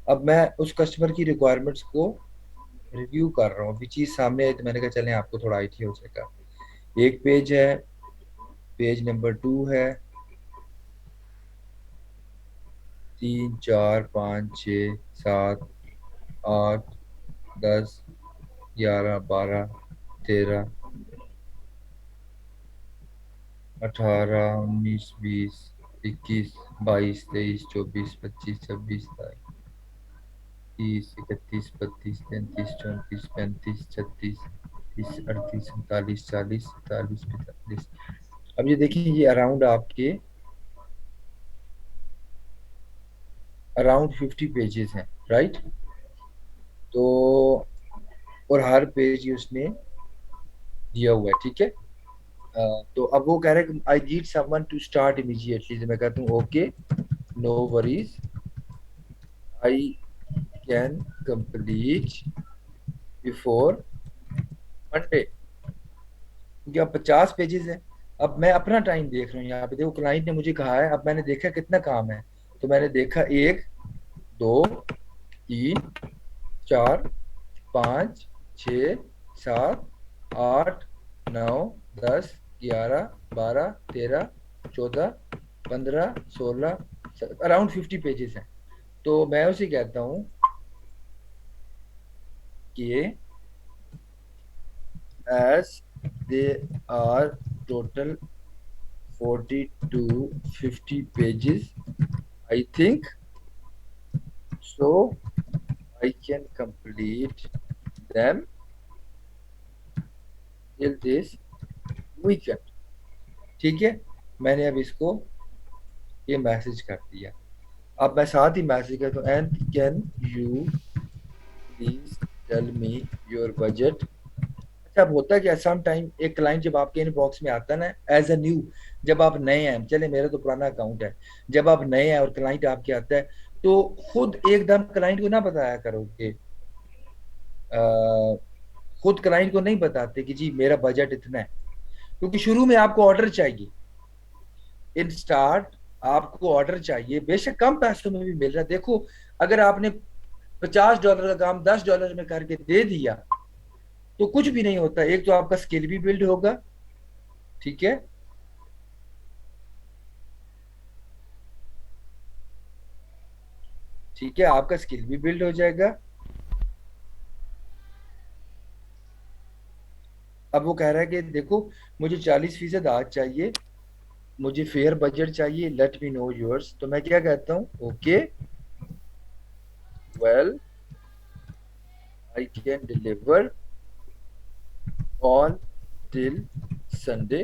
अब मैं उस कस्टमर की रिक्वायरमेंट्स को रिव्यू कर रहा हूँ, अभी चीज सामने आई तो मैंने कहा चलें आपको थोड़ा आइडिया हो जाएगा। एक पेज है, पेज नंबर 2 है, 3 4 5 6 7 8 10 11 12 13 18 19 20 21 22 23 24 25 26 30 31 32 33 34 35 36 30 38 39 40 41 45। अब ये देखिए, ये अराउंड 50 पेजेस हैं, राइट। तो और हर पेज ही उसने दिया हुआ है, ठीक है। तो अब वो कह रहे हैं I need someone to start immediately, तो मैं कहता हूँ okay, no worries, I can complete before Monday, क्योंकि अब 50 पेजेस है। अब मैं अपना टाइम देख रहा हूँ यहाँ पे, देखो क्लाइंट ने मुझे कहा है, अब मैंने देखा कितना काम है, तो मैंने देखा 1 2 3 4 5 6 7 8 9 10 11 12 13 14 15 16, अराउंड 50 पेजेस हैं। तो मैं उसे कहता हूँ कि as they are total 40 to 50 pages, I think so I can complete them till this weekend। ठीक है, मैंने अब इसको ये मैसेज कर दिया। अब मैं साथ ही मैसेज करता हूँ, and can you please tell me your budget. अच्छा, अब होता है क्या, सम टाइम एक क्लाइंट जब आपके इनबॉक्स में आता है ना एज अ न्यू, जब आप नए हैं, चले मेरा तो पुराना अकाउंट है, जब आप नए हैं और क्लाइंट आपके आता है, तो खुद एकदम क्लाइंट को ना बताया करो कि खुद क्लाइंट को नहीं बताते कि जी मेरा बजट इतना है, क्योंकि शुरू में आपको ऑर्डर चाहिए। इन स्टार्ट आपको ऑर्डर चाहिए, बेशक कम पैसों में भी मिल रहा है। देखो, अगर आपने $50 का काम $10 में करके दे दिया तो कुछ भी नहीं होता, एक तो आपका स्किल भी बिल्ड होगा, ठीक है। ठीक है, आपका स्किल भी बिल्ड हो जाएगा। अब वो कह रहा है कि देखो मुझे 40% आज चाहिए, मुझे फेयर बजट चाहिए, लेट मी नो योर्स। तो मैं क्या कहता हूँ, okay well I can deliver on till Sunday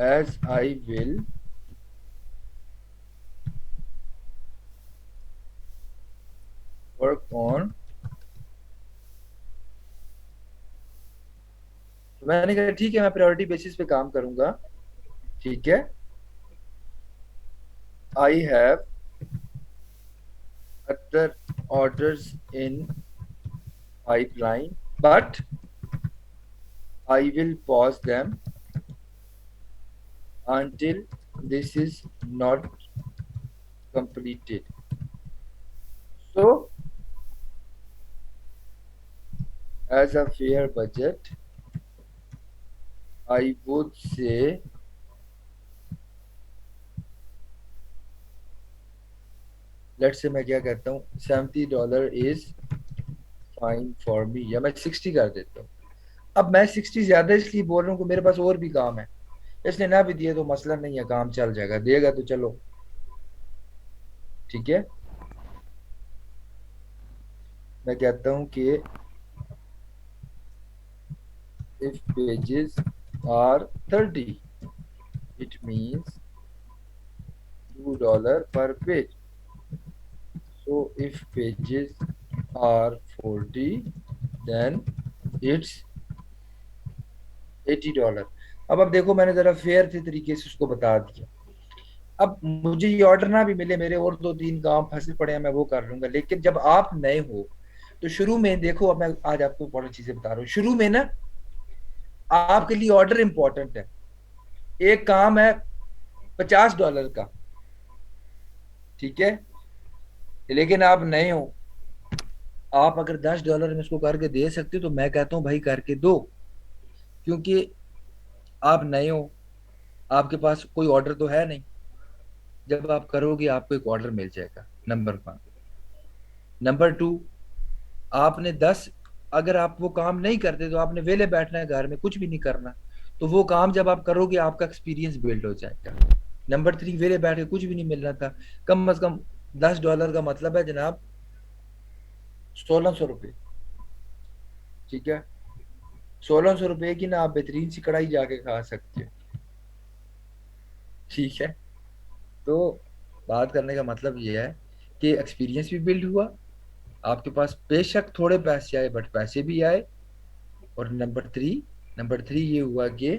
as I will work on. तो मैंने कहा ठीक है, मैं प्रायोरिटी बेसिस पे काम करूंगा, ठीक है। I have other orders in pipeline but I will pause them until this is not completed. So, as a fair budget, I would say let's say मैं क्या कहता हूँ, $70 is फाइन फॉर मी, या मैं 60 कर देता हूँ। अब मैं 60 ज्यादा इसलिए बोल रहा हूँ कि मेरे पास और भी काम है। इसने ना भी दिए तो मसला नहीं है, काम चल जाएगा, देगा तो चलो ठीक है। मैं कहता हूँ कि if pages are 30 it means $2 per page. So if pages are 40 then it's $80। अब देखो मैंने जरा फेयर थे तरीके से उसको बता दिया। अब मुझे ये ऑर्डर ना भी मिले, मेरे और दो तीन काम फंसे पड़े हैं, मैं वो कर लूंगा। लेकिन जब आप नए हो तो शुरू में देखो, अब मैं आज आपको इंपॉर्टेंट चीजें बता रहा हूँ। शुरू में ना आपके लिए ऑर्डर इंपॉर्टेंट है। एक काम है $50 का, ठीक है, लेकिन आप नए हो। आप अगर $10 में इसको करके दे सकते हो तो मैं कहता हूँ भाई करके दो, क्योंकि आप नए हो, आपके पास कोई ऑर्डर तो है नहीं। जब आप करोगे आपको एक ऑर्डर मिल जाएगा, नंबर 1। नंबर 2, आपने 10, अगर आप वो काम नहीं करते तो आपने वेले बैठना है घर में, कुछ भी नहीं करना। तो वो काम जब आप करोगे आपका एक्सपीरियंस बिल्ड हो जाएगा। नंबर 3, वेले बैठ के कुछ भी नहीं मिल रहा था, कम से कम $10 का मतलब है जनाब 1600 रुपये, ठीक है। 1600 रुपये की ना आप बेहतरीन सी कढ़ाई जाके खा सकते हो, ठीक है। तो बात करने का मतलब ये है कि एक्सपीरियंस भी बिल्ड हुआ, आपके पास बेशक थोड़े पैसे आए बट पैसे भी आए। और नंबर थ्री ये हुआ कि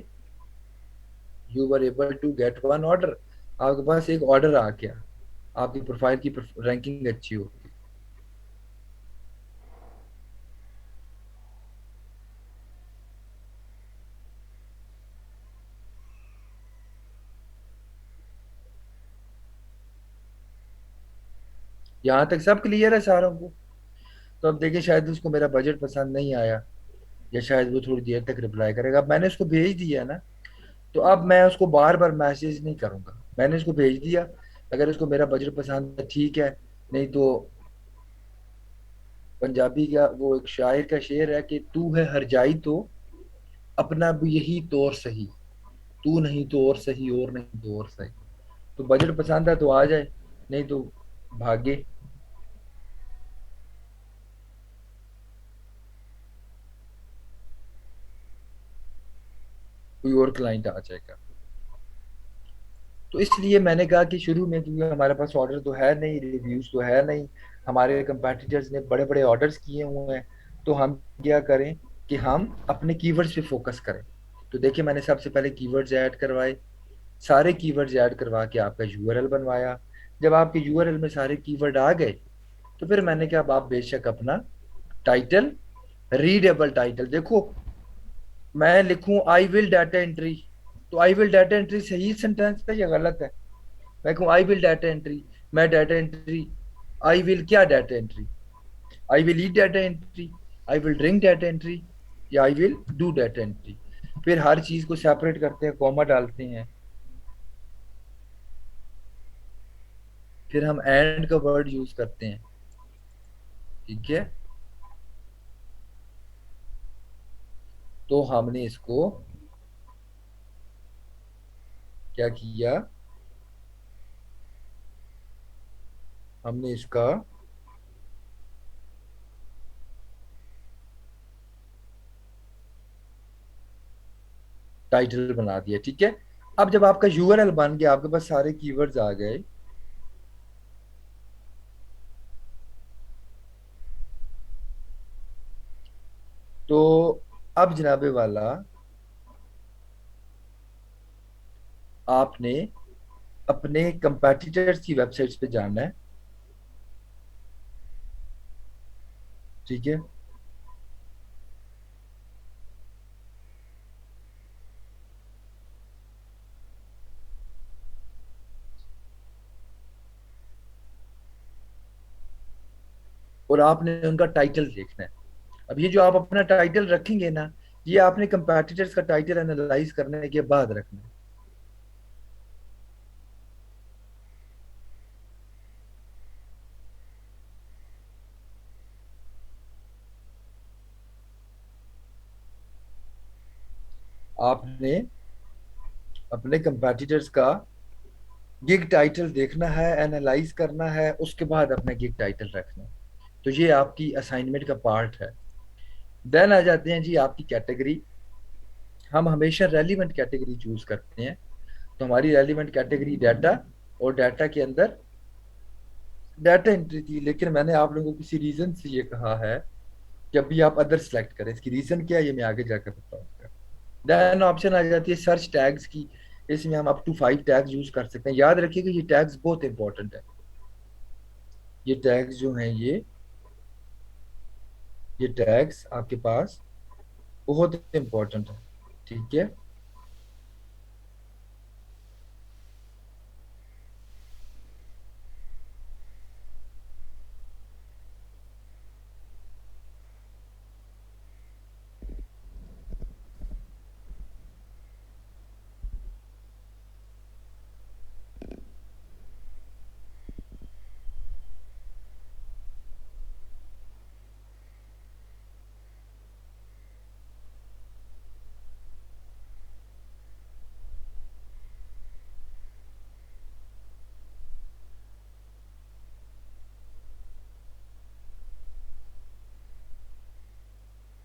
you were able to get one order, आपके पास एक ऑर्डर आ गया, आपकी प्रोफाइल की रैंकिंग अच्छी होगी। यहाँ तक सब क्लियर है सारों को? तो अब देखिए, शायद उसको मेरा बजट पसंद नहीं आया, या शायद वो थोड़ी देर तक रिप्लाई करेगा। अब मैंने उसको भेज दिया ना, तो अब मैं उसको बार बार मैसेज नहीं करूंगा, मैंने उसको भेज दिया। अगर उसको मेरा बजट पसंद है ठीक है, नहीं तो पंजाबी का वो एक शायर का शेर है कि तू है हर जाई तो अपना भी यही तौर सही, तू नहीं तो और सही, और नहीं तो और सही। तो बजट पसंद है तो आ जाए, नहीं तो भागे, कोई और क्लाइंट आ जाएगा। तो इसलिए मैंने कहा कि शुरू में, क्योंकि हमारे पास ऑर्डर तो है नहीं, रिव्यूज तो है नहीं, हमारे कंपेटिटर्स ने बड़े बड़े ऑर्डर्स किए हुए हैं, तो हम क्या करें कि हम अपने कीवर्ड्स पे फोकस करें। तो देखिए, मैंने सबसे पहले कीवर्ड्स ऐड करवाए, सारे कीवर्ड्स ऐड करवा के आपका यूआरएल बनवाया। जब आपके यूआरएल में सारे कीवर्ड आ गए तो फिर मैंने कहा अब आप बेशक अपना टाइटल, रीडेबल टाइटल देखो, मैं लिखूं आई विल डाटा एंट्री, तो आई विल डाटा एंट्री सही सेंटेंस है या गलत है? मैं कहूँ आई विल डाटा एंट्री, मैं डाटा एंट्री, आई विल क्या data entry, I will eat data entry, I will drink data entry, या I will do data entry. फिर हर चीज को सेपरेट करते हैं, कॉमा डालते हैं, फिर हम एंड का वर्ड यूज करते हैं, ठीक है। तो हमने इसको क्या किया, हमने इसका टाइटल बना दिया, ठीक है। अब जब आपका यूआरएल बन गया, आपके पास सारे कीवर्ड्स आ गए, तो अब जनाबे वाला आपने अपने कंपेटिटर्स की वेबसाइट्स पे जाना है, ठीक है। और आपने उनका टाइटल देखना है। अब ये जो आप अपना टाइटल रखेंगे ना, ये आपने कंपेटिटर्स का टाइटल एनालाइज करने के बाद रखना है। आपने अपने कंपेटिटर्स का गिग टाइटल देखना है, एनालाइज करना है, उसके बाद अपना गिग टाइटल रखना है। तो ये आपकी असाइनमेंट का पार्ट है। देन आ जाते हैं जी आपकी कैटेगरी। हम हमेशा रेलिवेंट कैटेगरी चूज करते हैं। तो हमारी रेलिवेंट कैटेगरी डाटा, और डाटा के अंदर डाटा एंट्री थी, लेकिन मैंने आप लोगों को किसी रीजन से ये कहा है कि अभी आप अदर सेलेक्ट करें। इसकी रीजन क्या है ये मैं आगे जाकर बताऊंगा। देन ऑप्शन आ जाती है सर्च टैग्स की। इसमें हम अप टू 5 टैग्स यूज कर सकते हैं। याद रखिएगा ये टैग्स बहुत इंपॉर्टेंट है। ये टैग्स जो हैं ये टैग्स आपके पास बहुत इंपॉर्टेंट है। ठीक है।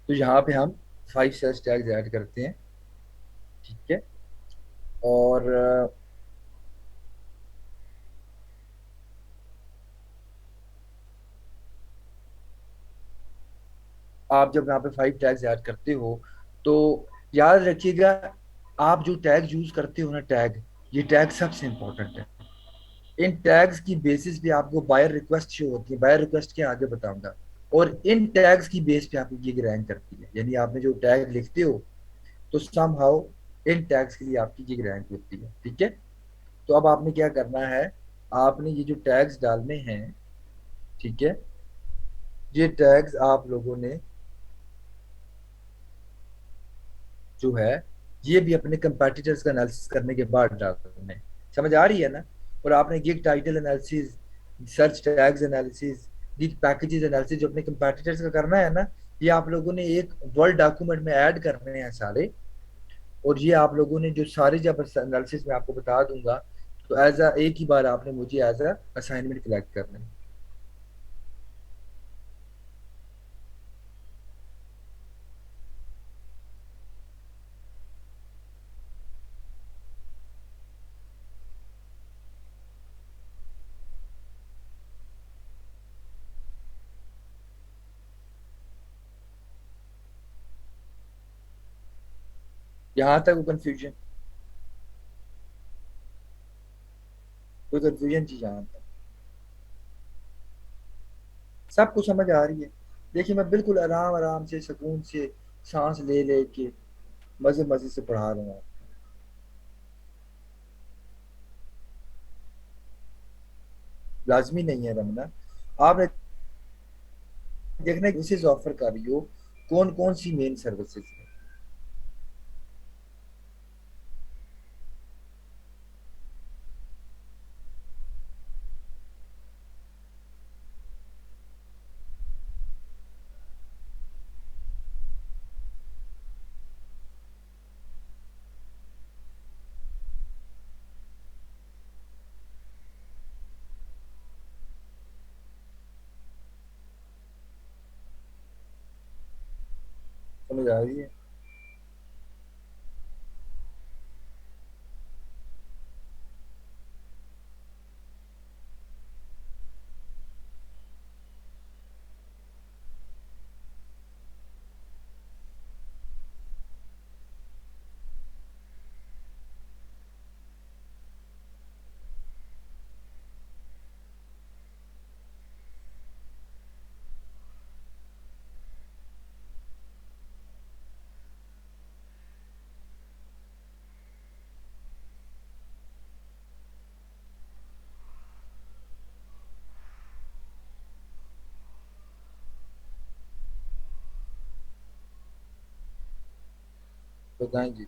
तो यहाँ पे हम 5 सर्च टैग्स ऐड करते हैं। ठीक है। और आप जब यहाँ पे 5 टैग्स ऐड करते हो तो याद रखिएगा, आप जो टैग यूज करते हो ना, टैग, ये टैग सबसे इंपॉर्टेंट है। इन टैग्स की बेसिस पे आपको बायर रिक्वेस्ट शो होती है। बायर रिक्वेस्ट के आगे बताऊंगा। और इन टैग्स की बेस पे आपकी गिग रैंक करती है। यानी आपने जो टैग लिखते हो तो सम हाउ इन टैग्स के लिए आपकी गिग रैंक होती है। ठीक है। तो अब आपने क्या करना है, आपने ये जो टैग्स डालने हैं, ठीक है, ये टैग्स आप लोगों ने जो है ये भी अपने कंपेटिटर्स का एनालिसिस करने के बाद डालने हैं। समझ आ रही है ना। और आपने gig title analysis, search tags analysis, gig packages analysis जो अपने कंपेटिटर्स का करना है ना, ये आप लोगों ने एक वर्ड डॉक्यूमेंट में ऐड करने हैं सारे। और ये आप लोगों ने जो सारे जब एनालिसिस में आपको बता दूंगा, तो एज अ एक ही बार आपने मुझे एज अ असाइनमेंट कलेक्ट करना है। यहाँ तक कोई कंफ्यूजन चीज यहाँ तक सब कुछ समझ आ रही है। देखिए मैं बिल्कुल आराम आराम से सुकून से सांस ले ले के मजे मजे से पढ़ा रहा हूँ। लाजमी नहीं है रमना। आपने देखना सर्विसेज ऑफर कर रही हो, कौन कौन सी मेन सर्विसेज है। समझ आ रही है। बताएं जी।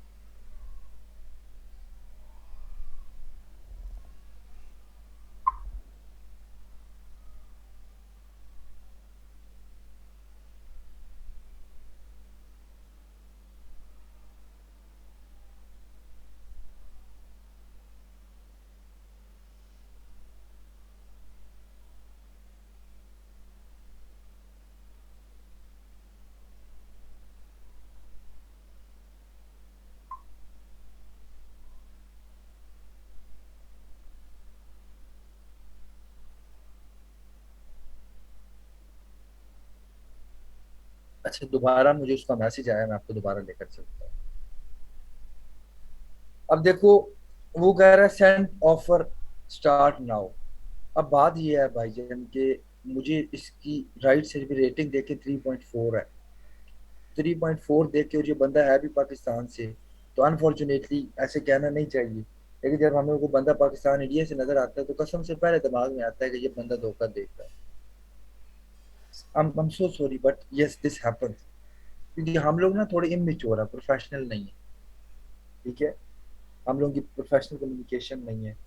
अच्छा, दोबारा मुझे उसका मैसेज आया, मैं आपको दोबारा लेकर चलता हूँ। अब देखो, वो कह रहा है सेंड ऑफर स्टार्ट नाउ। अब बात ये है भाईजान के, मुझे इसकी राइट से भी रेटिंग देखे 3.4 है। 3.4 देख के, और ये बंदा है भी पाकिस्तान से, तो अनफॉर्चुनेटली ऐसे कहना नहीं चाहिए। लेकिन जब हमें वो बंदा पाकिस्तान इंडिया से नजर आता है तो कसम से पहले दिमाग में आता है कि ये बंदा धोखा देता है। I'm so sorry but yes this happens। क्योंकि हम लोग ना थोड़े इमेच्योर है, प्रोफेशनल नहीं है। ठीक है, हम लोगों की प्रोफेशनल कम्युनिकेशन नहीं है।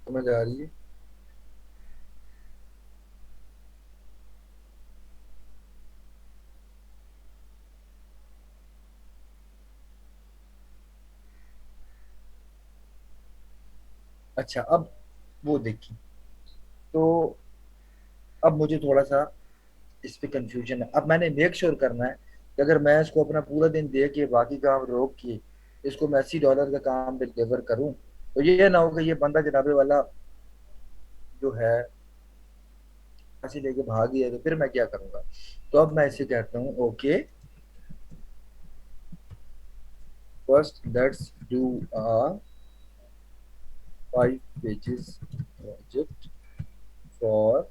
समझ आ रही है। अच्छा, अब वो देखिए, तो अब मुझे थोड़ा सा इस पे कंफ्यूजन है। अब मैंने मेक श्योर करना है कि अगर मैं इसको अपना पूरा दिन दे के बाकी काम रोक के इसको मैं $80 का काम डिलीवर करूं, तो ये ना हो कि ये बंदा जनाबे वाला जो है ऐसे लेके भाग गया, तो फिर मैं क्या करूंगा। तो अब मैं इसे कहता हूँ okay, first let's do a 5 pages project for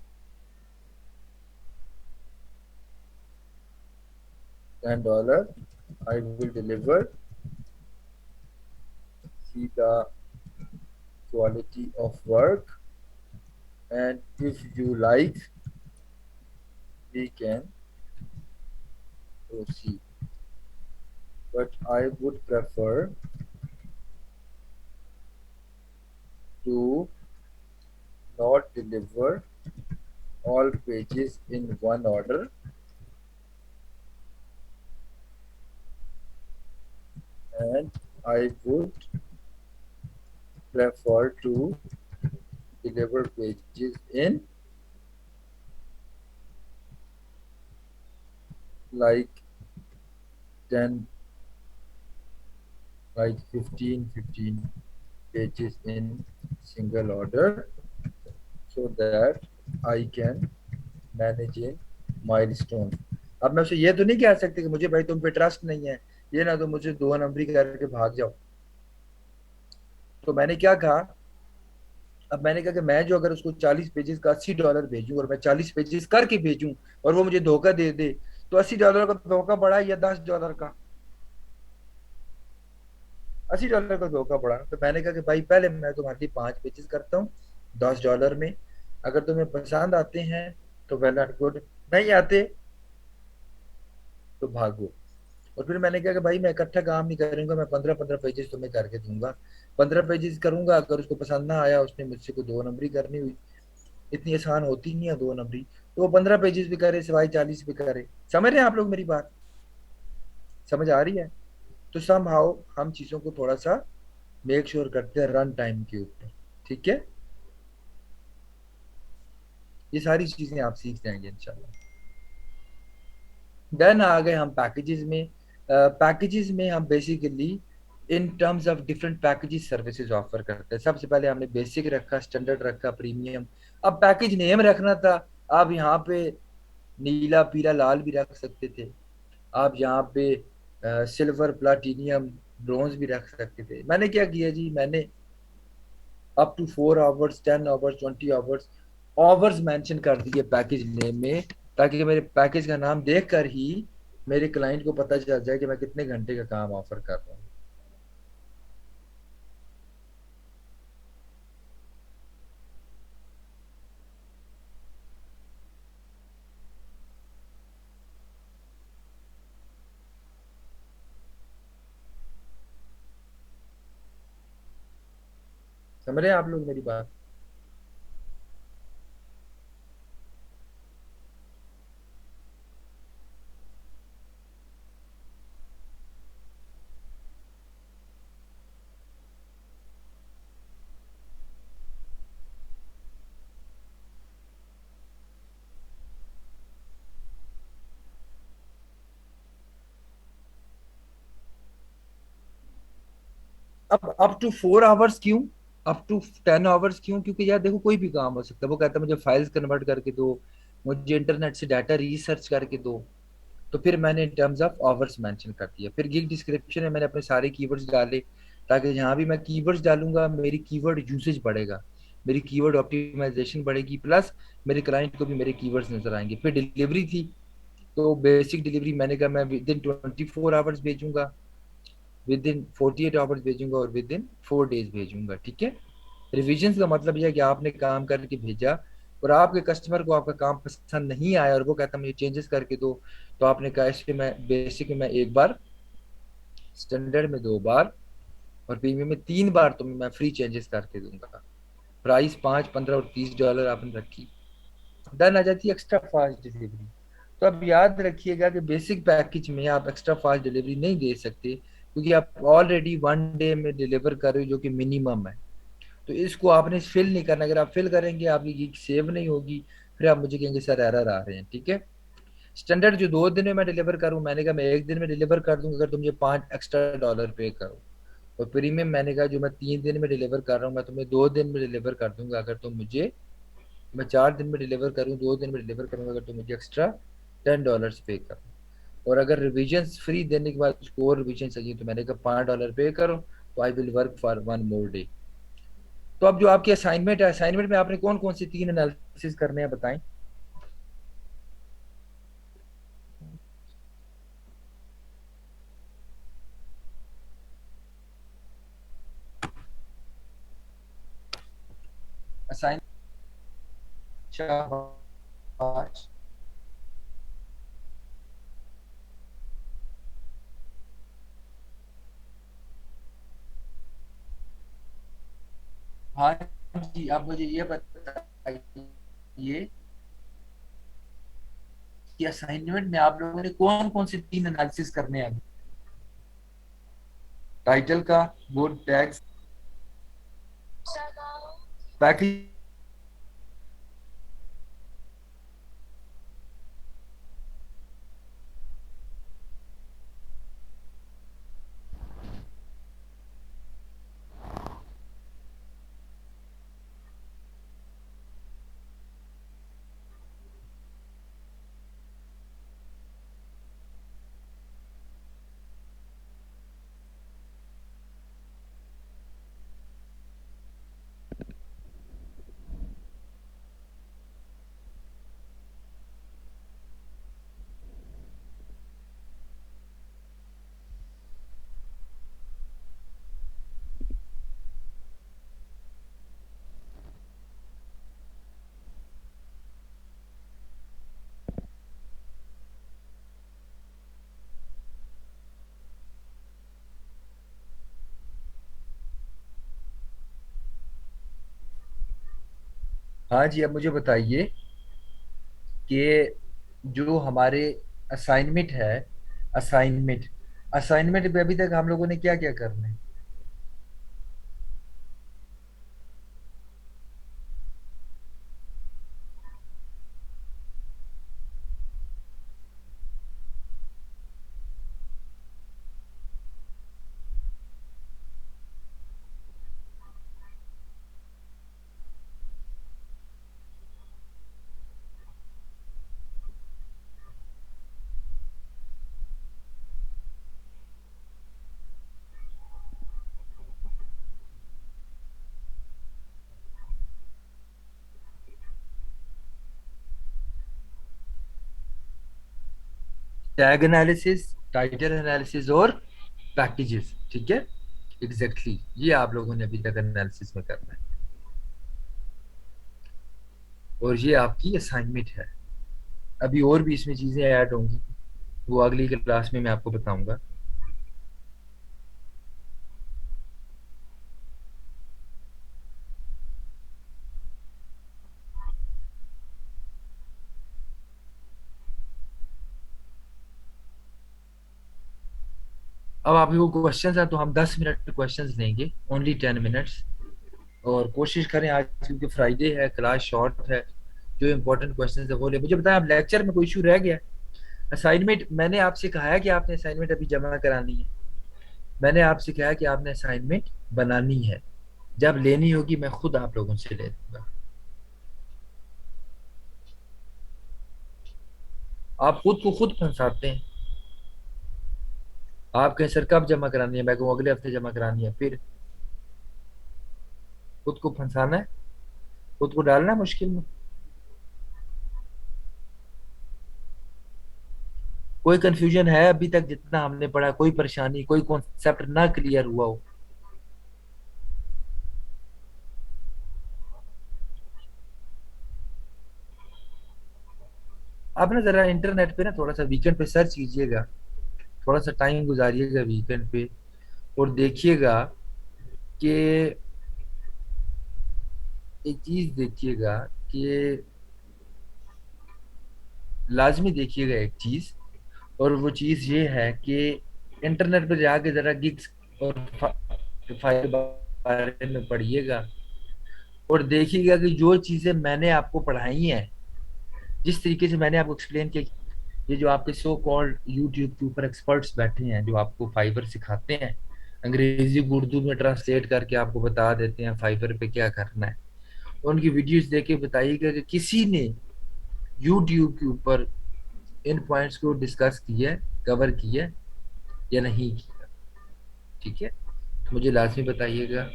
$10। I will deliver, see the quality of work, and if you like, we can proceed. But I would prefer to not deliver all pages in one order, and I would prefer to deliver pages in like 10, like 15 pages in single order so that I can manage in milestone। अब मैं उसे ये तो नहीं कह सकती कि मुझे भाई तुम पे ट्रस्ट नहीं है, ये ना तो मुझे 2 नंबरी करके भाग जाओ। तो मैंने क्या कहा, अब मैंने कहा कि मैं जो अगर उसको 40 पेजेस का $80 भेजूं, और मैं 40 पेजेस करके भेजूं, और वो मुझे धोखा दे दे, तो $80 का धोखा पड़ा या $10 का? $80 का धोखा पड़ा। तो मैंने कहा कि भाई पहले मैं तुम्हारे लिए 5 पेजेस करता हूँ $10 में, अगर तुम्हें पसंद आते हैं तो वेल एंड गुड, नहीं आते तो भागो। और फिर मैंने कहा कि भाई मैं इकट्ठा काम नहीं करूंगा, मैं 15-15 पेजेस तुम्हें करके दूंगा। 15 पेजेस करूंगा, अगर उसको पसंद ना आया, उसने मुझसे कोई 2 नंबरी करनी हुई, इतनी आसान होती नहीं है 2 नंबरी, तो वो 15 पेजेस भी करे सिवाय 40 भी करे। समझ रहे हैं आप लोग मेरी बात? समझ आ रही है? तो सम हाउ हम चीजों को थोड़ा सा मेक श्योर करते हैं रन टाइम के ऊपर। ठीक है, ये सारी चीजें आप सीख जाएंगे इंशाल्लाह। देन आ गए हम पैकेजेस में। पैकेजेस में हम basically in terms of different packages services offer करते हैं। सबसे पहले हमने बेसिक रखा, स्टैंडर्ड रखा, प्रीमियम। अब पैकेज नेम रखना था, आप यहाँ पे नीला पीला लाल भी रख सकते थे। आप यहाँ पे सिल्वर प्लाटिनियम ब्रोंज भी रख सकते थे। मैंने क्या किया जी, मैंने up to 4 hours, 10 hours, 20 hours, hours mention कर दिए पैकेज नेम में, ताकि मेरे पैकेज का नाम देख कर ही मेरे क्लाइंट को पता चल जाए कि मैं कितने घंटे का काम ऑफर कर रहा हूँ। समझ रहे हैं आप लोग मेरी बात? अब अप टू 4 आवर्स क्यों, अप टू 10 आवर्स क्यों? क्योंकि यार देखो कोई भी काम हो सकता है। वो कहता है मुझे फाइल्स कन्वर्ट करके दो, मुझे इंटरनेट से डाटा रिसर्च करके दो। तो फिर मैंने in terms of hours mention कर दिया। फिर गिग डिस्क्रिप्शन में मैंने अपने सारे कीवर्ड्स डाले, ताकि जहाँ भी मैं कीवर्ड्स डालूंगा मेरी कीवर्ड यूसेज बढ़ेगा, मेरी कीवर्ड ऑप्टिमाइजेशन बढ़ेगी, प्लस मेरे क्लाइंट को भी मेरे कीवर्ड्स नजर आएंगे। फिर डिलीवरी थी, तो बेसिक डिलीवरी मैंने कहा मैं विद इन 24 आवर्स भेजूंगा, विद इन 48 आवर्स भेजूंगा, और विद इन 4 डेज भेजूंगा। ठीक है। रिविजन का मतलब यह है कि आपने काम करके भेजा और आपके कस्टमर को आपका काम पसंद नहीं आया और वो कहता मुझे चेंजेस करके दो, तो आपने कहा इस पे मैं बेसिक में एक बार, स्टैंडर्ड में 2 बार, और प्रीमियम में 3 बार तो मैं फ्री चेंजेस करके दूंगा। प्राइस 5, 15 और 30 डॉलर आपने रखी, डन आ जाती है एक्स्ट्रा फास्ट डिलीवरी। तो अब याद रखिएगा कि बेसिक पैकेज में आप एक्स्ट्रा फास्ट डिलीवरी नहीं दे सकते, क्योंकि आप ऑलरेडी 1 डे में डिलीवर कर रहे हो, जो कि मिनिमम है। तो इसको आपने फिल नहीं करना। अगर आप फिल करेंगे आपकी गीक सेव नहीं होगी, फिर आप मुझे कहेंगे सर एरर आ रहे हैं। ठीक है। स्टैंडर्ड जो 2 दिन में मैं डिलीवर करूँ, मैंने कहा मैं एक दिन में डिलीवर कर दूंगा अगर तुम मुझे 5 एक्स्ट्रा डॉलर पे करो। और प्रीमियम मैंने कहा जो मैं 3 दिन में डिलीवर कर रहा हूँ मैं तुम्हें 2 दिन में डिलीवर कर दूंगा अगर तुम मुझे, मैं 4 दिन में डिलीवर करूँ 2 दिन में डिलीवर करूंगा अगर तुम मुझे एक्स्ट्रा $10 पे करो। और अगर रिविजन फ्री देने के बाद उसको और रिविजन चाहिए तो मैंने कहा $5 पे करो, तो I will work for 1 more day. तो अब जो आपकी असाइनमेंट है, असाइनमेंट में आपने कौन कौन से 3 एनालिसिस करने हैं बताएं। असाइन, शाबाश। हाँ जी, आप मुझे ये बताइए कि असाइनमेंट में आप लोगों ने कौन कौन से 3 एनालिसिस करने हैं? टाइटल का, बोर्ड टैग्स, पैकेज। हाँ जी, अब मुझे बताइए कि जो हमारे असाइनमेंट है, असाइनमेंट असाइनमेंट पे अभी तक हम लोगों ने क्या क्या करना है? टैग एनालिसिस, टाइटल एनालिसिस और पैकेजेस। ठीक है, एग्जैक्टली ये आप लोगों ने अभी तक एनालिसिस में करना है, और ये आपकी असाइनमेंट है। अभी और भी इसमें चीजें ऐड होंगी, वो अगली क्लास में मैं आपको बताऊंगा। अब आप लोगों को क्वेश्चंस हैं तो हम 10 मिनट क्वेश्चंस लेंगे, ओनली 10 मिनट्स। और कोशिश करें आज, क्योंकि फ्राइडे है, क्लास शॉर्ट है, जो इंपॉर्टेंट क्वेश्चंस है वो ले। मुझे बताएं, आप लेक्चर में कोई इशू रह गया? असाइनमेंट मैंने आपसे कहा है कि आपने असाइनमेंट अभी जमा करानी है। मैंने आपसे कहा कि आपने असाइनमेंट बनानी है, जब लेनी होगी मैं खुद आप लोगों से ले लूंगा। आप खुद को खुद फंसाते हैं। आप कहें सर कब जमा करानी है, मैं कहूँ अगले हफ्ते जमा करानी है, फिर खुद को फंसाना है, खुद को डालना है मुश्किल में। कोई कंफ्यूजन है अभी तक जितना हमने पढ़ा, कोई परेशानी, कोई कॉन्सेप्ट ना क्लियर हुआ हो? आप ना जरा इंटरनेट पे ना थोड़ा सा वीकेंड पे सर्च कीजिएगा, थोड़ा सा टाइम गुजारिएगा वीकेंड पे, और देखिएगा कि एक चीज देखिएगा कि लाजमी देखिएगा एक चीज, और वो चीज ये है कि इंटरनेट पे जाके जरा गिग्स और फाइल बारे में पढ़िएगा, और देखिएगा कि जो चीजें मैंने आपको पढ़ाई हैं, जिस तरीके से मैंने आपको एक्सप्लेन किया, ये जो आपके सो कॉल्ड यूट्यूब के ऊपर एक्सपर्ट्स बैठे हैं जो आपको फाइबर सिखाते हैं, अंग्रेजी को उर्दू में ट्रांसलेट करके आपको बता देते हैं फाइबर पे क्या करना है, उनकी वीडियोस देख के बताइएगा कि किसी ने यूट्यूब के ऊपर इन पॉइंट्स को डिस्कस किया है, कवर किया है या नहीं किया। ठीक है, तो मुझे लाजमी बताइएगा।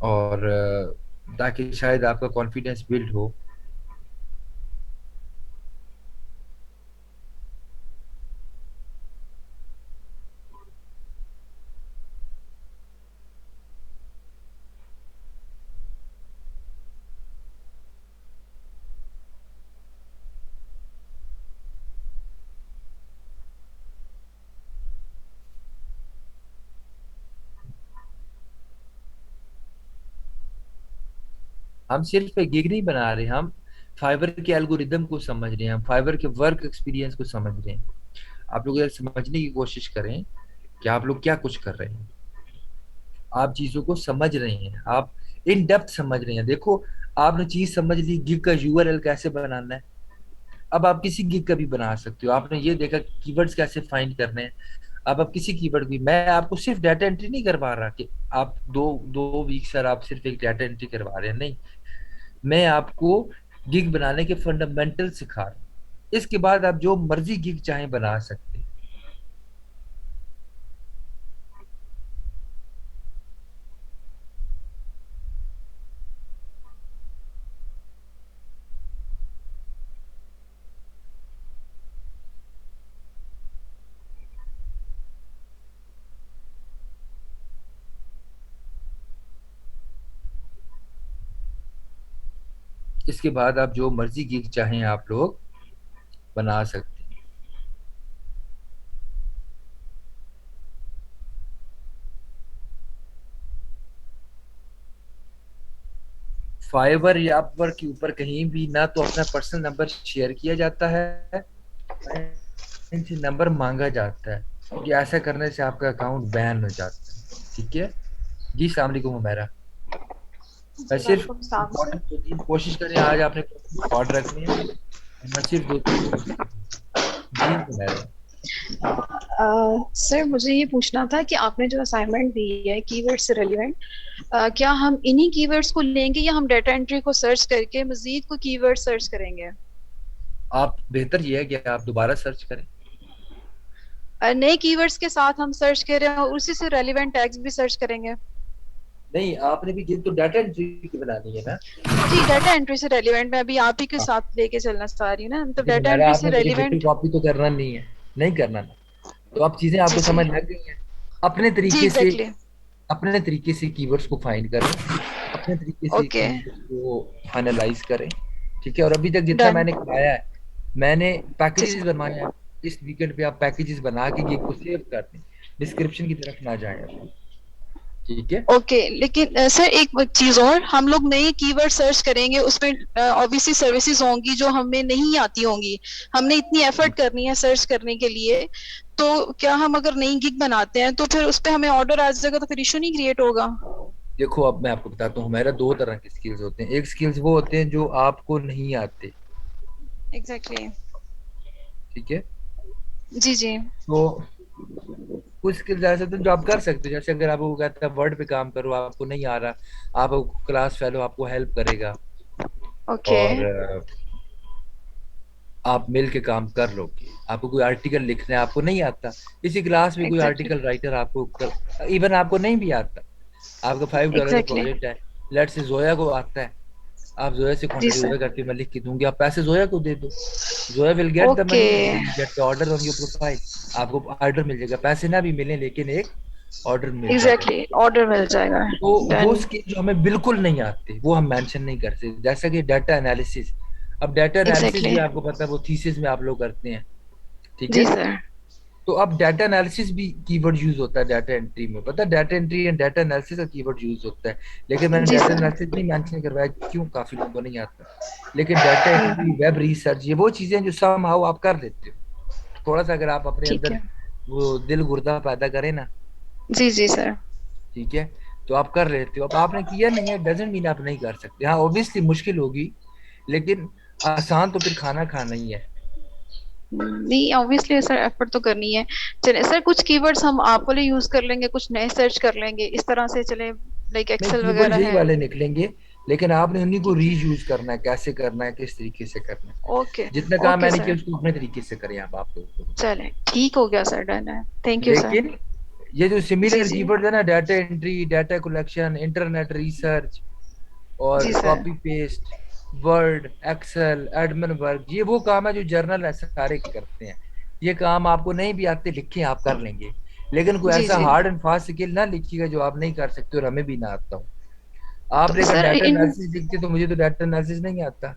और ताकि शायद आपका कॉन्फिडेंस बिल्ड हो। हम सिर्फ एक गिग नहीं बना रहे, हम फाइबर के एल्गोरिदम को समझ रहे हैं, हम फाइबर के वर्क एक्सपीरियंस को समझ रहे हैं। आप लोग ये समझने की कोशिश करें कि आप लोग क्या कुछ कर रहे हैं, आप चीजों को समझ रहे हैं, आप इन डेप्थ समझ रहे हैं। देखो, आपने चीज समझ ली गिग का यूआरएल कैसे बनाना है, अब आप किसी गिग का भी बना सकते हो। आपने ये देखा कीवर्ड्स कैसे फाइंड करने हैं, अब आप किसी कीवर्ड भी, मैं आपको सिर्फ डाटा एंट्री नहीं करवा रहा कि आप दो दो वीक सर आप सिर्फ एक डाटा एंट्री करवा रहे हैं, नहीं, मैं आपको गिग बनाने के फंडामेंटल सिखा रहा हूँ। इसके बाद आप जो मर्जी गिग चाहे बना सकते हैं। इसके बाद आप जो मर्जी गिग चाहें आप लोग बना सकते हैं। फाइवर या अपवर्क के ऊपर कहीं भी ना तो अपना पर्सनल नंबर शेयर किया जाता है, इनसे नंबर मांगा जाता है, क्योंकि ऐसा करने से आपका अकाउंट बैन हो जाता है। ठीक है जी, सलाम अलैकुम हुमैरा। मैं जी सिर्फ वालेकुम सलाम सर। इम्पोर्टेंट दो तीन कोशिश करें, आज आपने रिकॉर्ड रखनी है, मैं सिर्फ दो तीन कोशिश करूँ। जी हुमैरा। सर मुझे ये पूछना था कि आपने जो असाइनमेंट दी है कीवर्ड से रिलेवेंट, क्या हम इन्हीं कीवर्ड्स को लेंगे या हम डेटा एंट्री को सर्च करके मजीद को कीवर्ड सर्च करेंगे? आप बेहतर ये है कि आप दोबारा सर्च करें। नए कीवर्ड्स के साथ हम सर्च करें और उसी से रेलिवेंट टैग्स भी सर्च करेंगे? नहीं, आपने भी तो डाटा एंट्री की बनानी है ना। जी डाटा एंट्री से रेलिवेंट मैं अभी आप ही के हाँ, साथ लेके चलना चाह रही हूँ ना, तो लेकिन डाटा हमारा एंट्री से आपने मुझे बिल्कुल रेलिवेंट। कॉपी तो करना नहीं है, नहीं करना ना। तो अब चीजें जी आपको जी समझ लग गई हैं। अपने जी तरीके से, एग्जैक्टली। अपने तरीके से कीवर्ड्स को फाइंड करें, अपने तरीके से ओके कीवर्ड्स को फाइनलाइज करें। ठीक है, और अभी तक जितना डन। मैंने कराया है, मैंने जी पैकेजेस सर। बनवाए हैं। इस वीकेंड पे आप पैकेजेस बना के गिग को सेव कर दें, डिस्क्रिप्शन की तरफ ना जाए अभी। ठीक है। ओके लेकिन सर एक चीज और, हम लोग नए कीवर्ड सर्च करेंगे उसमें ऑब्वियसली सर्विसेज होंगी जो हमें नहीं आती होंगी, हमने इतनी एफर्ट करनी है सर्च करने के लिए, तो क्या हम अगर नई गिग बनाते हैं तो फिर उस पे हमें ऑर्डर आ जाएगा तो फिर इशू नहीं क्रिएट होगा? देखो, अब मैं आपको बताता हूँ, हमारा दो तरह के स्किल्स होते हैं। एक स्किल्स वो होते हैं जो आपको नहीं आते। एग्जैक्टली। ठीक है, जी जी। तो कुछ स्किल्स ऐसे तो जो आप कर सकते हो, जैसे अगर आपको कहता है वर्ड पे काम करो, आपको नहीं आ रहा, आप क्लास फेलो आपको हेल्प करेगा, ओके। और आप मिल के काम कर लोगे। आपको कोई आर्टिकल लिखना है, आपको नहीं आता, इसी क्लास में कोई एग्जैक्टली। आर्टिकल राइटर आपको इवन आपको नहीं भी आता, आपका $5 का एग्जैक्टली। प्रोजेक्ट है, लेट से जोया को आता है, आप जोया से जी क्वांटिटी सर। ऑर्डर करके मैं लिख के दूंगी, आप पैसे जोया को दे दो, Zoya will get the okay. Money, will get the order on your profile, आपको ऑर्डर मिल जाएगा, पैसे ना भी मिले लेकिन एक ऑर्डर मिल जाएगा। एग्जैक्टली, ऑर्डर मिल जाएगा। तो वो डन। स्किल जो हमें बिल्कुल नहीं आते वो हम मेंशन नहीं करते, जैसा कि डाटा एनालिसिस। अब डाटा एनालिसिस एग्जैक्टली। भी आपको पता है वो थीसिस में आप लोग करते हैं, ठीक जी है। सर। तो अब डाटा एनालिसिस भी कीवर्ड यूज होता है डाटा एंट्री में, पता है, data entry and data analysis का कीवर्ड यूज होता है, लेकिन मैंने जी डाटा सर। एनालिसिस नहीं मेंशन करवाया, क्यों, काफी लोगों को नहीं आता। लेकिन डाटा एंट्री, हम्म। वेब रिसर्च, ये वो चीजें हैं जो समहाउ आप कर लेते हो, थोड़ा सा अगर आप अपने ठीक अंदर है। वो दिल गुर्दा पैदा करें ना, जी जी सर। ठीक है, तो आप कर लेते हो। अब आपने किया नहीं है डजेंट मीन आप नहीं कर सकते, हाँ ऑब्वियसली मुश्किल होगी, लेकिन आसान तो फिर खाना खाना ही है। नहीं, ऑब्वियसली सर एफर्ट तो करनी है। चले सर, कुछ कीवर्ड्स हम आप वाले यूज कर लेंगे, कुछ नए सर्च कर लेंगे, इस तरह से चले, लाइक नहीं, एक्सेल कीवर्ड वगैरह यही है। वाले निकलेंगे, लेकिन आपने उन्हीं को ठीक है। रीयूज करना है, कैसे करना है, किस तरीके से करना है। ओके। जितना काम ओके मैंने सर। किया उसको अपने तरीके से करें, आप लोग को बताता चले, ठीक हो गया सर, डन है, थैंक हूँ। You sir. लेकिन ये जो जी सिमिलर जी। कीवर्ड है ना, data entry, data collection, internet research, जी और sir. Copy paste, word, excel, admin work, ये वो काम है जो जर्नल ऐसे सारे करते हैं। ये काम आपको नहीं भी आते, लिखे आप कर लेंगे, लेकिन कोई जी ऐसा जी। हार्ड एंड फास्ट स्किल ना लिखिएगा जो आप नहीं कर सकते और हमें भी ना आता हो। तो आपने अगर सर डाटा इन, एनालिसिस लिखते तो मुझे तो डाटा एनालिसिस नहीं आता।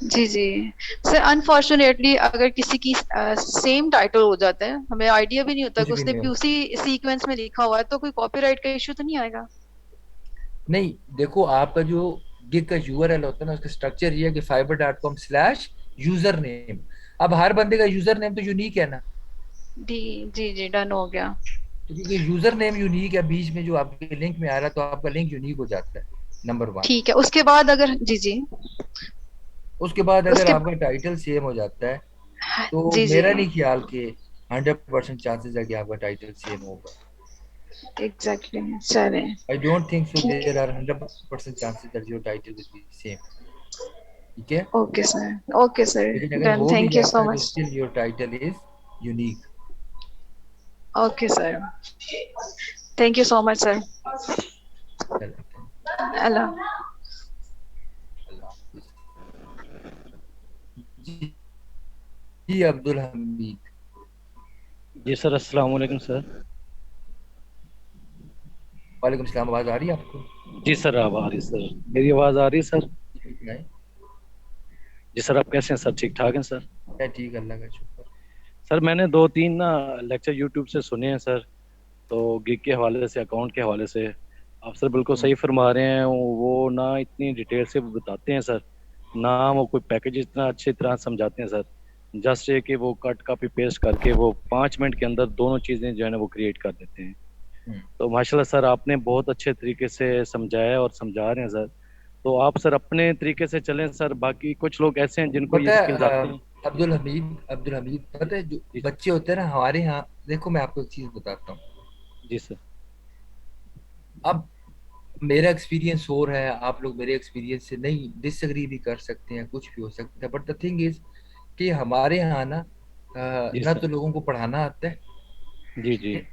जी जी, सर अनफॉर्चुनेटली अगर किसी की सेम टाइटल हो जाता है, हमें आइडिया भी नहीं होता कुछ कि भी उसने नहीं भी हो, उसी सीक्वेंस में लिखा हुआ है, तो कोई कॉपीराइट का इश्यू तो नहीं आएगा? नहीं, देखो आपका जो गिग का यूआरएल होता है ना, उसका स्ट्रक्चर ये है कि fiber.com/यूजर नेम। अब हर बंदे का यूजर नेम तो यूनिक है ना, जी जी जी, डन हो गया। तो क्योंकि यूजर नेम यूनिक है, बीच में जो आपके लिंक में आ रहा है, तो आपका लिंक यूनिक हो जाता है, नंबर वन। ठीक है, उसके बाद अगर, जी जी, उसके बाद अगर उसके, आपका टाइटल सेम हो जाता है, तो जी जी, मेरा नहीं ख्याल कि 100% चांसेस है कि आपका टाइटल सेम होगा। एग्जैक्टली, चले, आई डोंट थिंक सो ठीक देयर है। Are 100% chances that your title will be same, ठीक है। ओके सर, ओके सर, लेकिन अगर डन, हो भी थैंक यू जाता सो है तो much. Still your title is unique. Okay sir, thank you so much sir. चलो, अल्लाह। अल्लाह हाफिज। जी, जी अब्दुल हमीद। जी सर, अस्सलाम वालेकुम सर। वालेकुम सलाम, आवाज आ रही है आपको? जी सर, अब आ रही सर, मेरी आवाज़ आ रही है सर? ठीक है, जी सर, आप कैसे हैं सर? ठीक ठाक हैं सर? मैं ठीक, अल्लाह का शुक्र। सर मैंने दो तीन ना लेक्चर यूट्यूब से सुने हैं सर, तो गिग के हवाले से, अकाउंट के हवाले से। आप सर बिल्कुल हम्म, सही फरमा रहे हैं, वो ना इतनी डिटेल से बताते हैं सर, ना वो कोई पैकेज इतना अच्छी तरह समझाते हैं सर। जस्ट ये कि वो कट कॉपी पेस्ट करके वो 5 मिनट के अंदर दोनों चीज़ें जो है ना वो क्रिएट कर देते हैं। हम्म। तो माशाल्लाह सर, आपने बहुत अच्छे तरीके से समझाया और समझा रहे हैं सर। तो आप सर अपने तरीके से चलें सर, बाकी कुछ लोग ऐसे हैं जिनको ये पता है स्किल्स आती हैं। अब्दुल हमीद, पता है जो जी बच्चे होते हैं ना हमारे यहाँ, देखो मैं आपको एक चीज बताता हूँ। जी सर। अब मेरा एक्सपीरियंस और है, आप लोग मेरे एक्सपीरियंस से नहीं डिसएग्री भी कर सकते हैं, कुछ भी हो सकता है, बट द थिंग इज कि हमारे यहाँ ना जी ना सर। तो लोगों को पढ़ाना आता है, जी ठीक जी। है,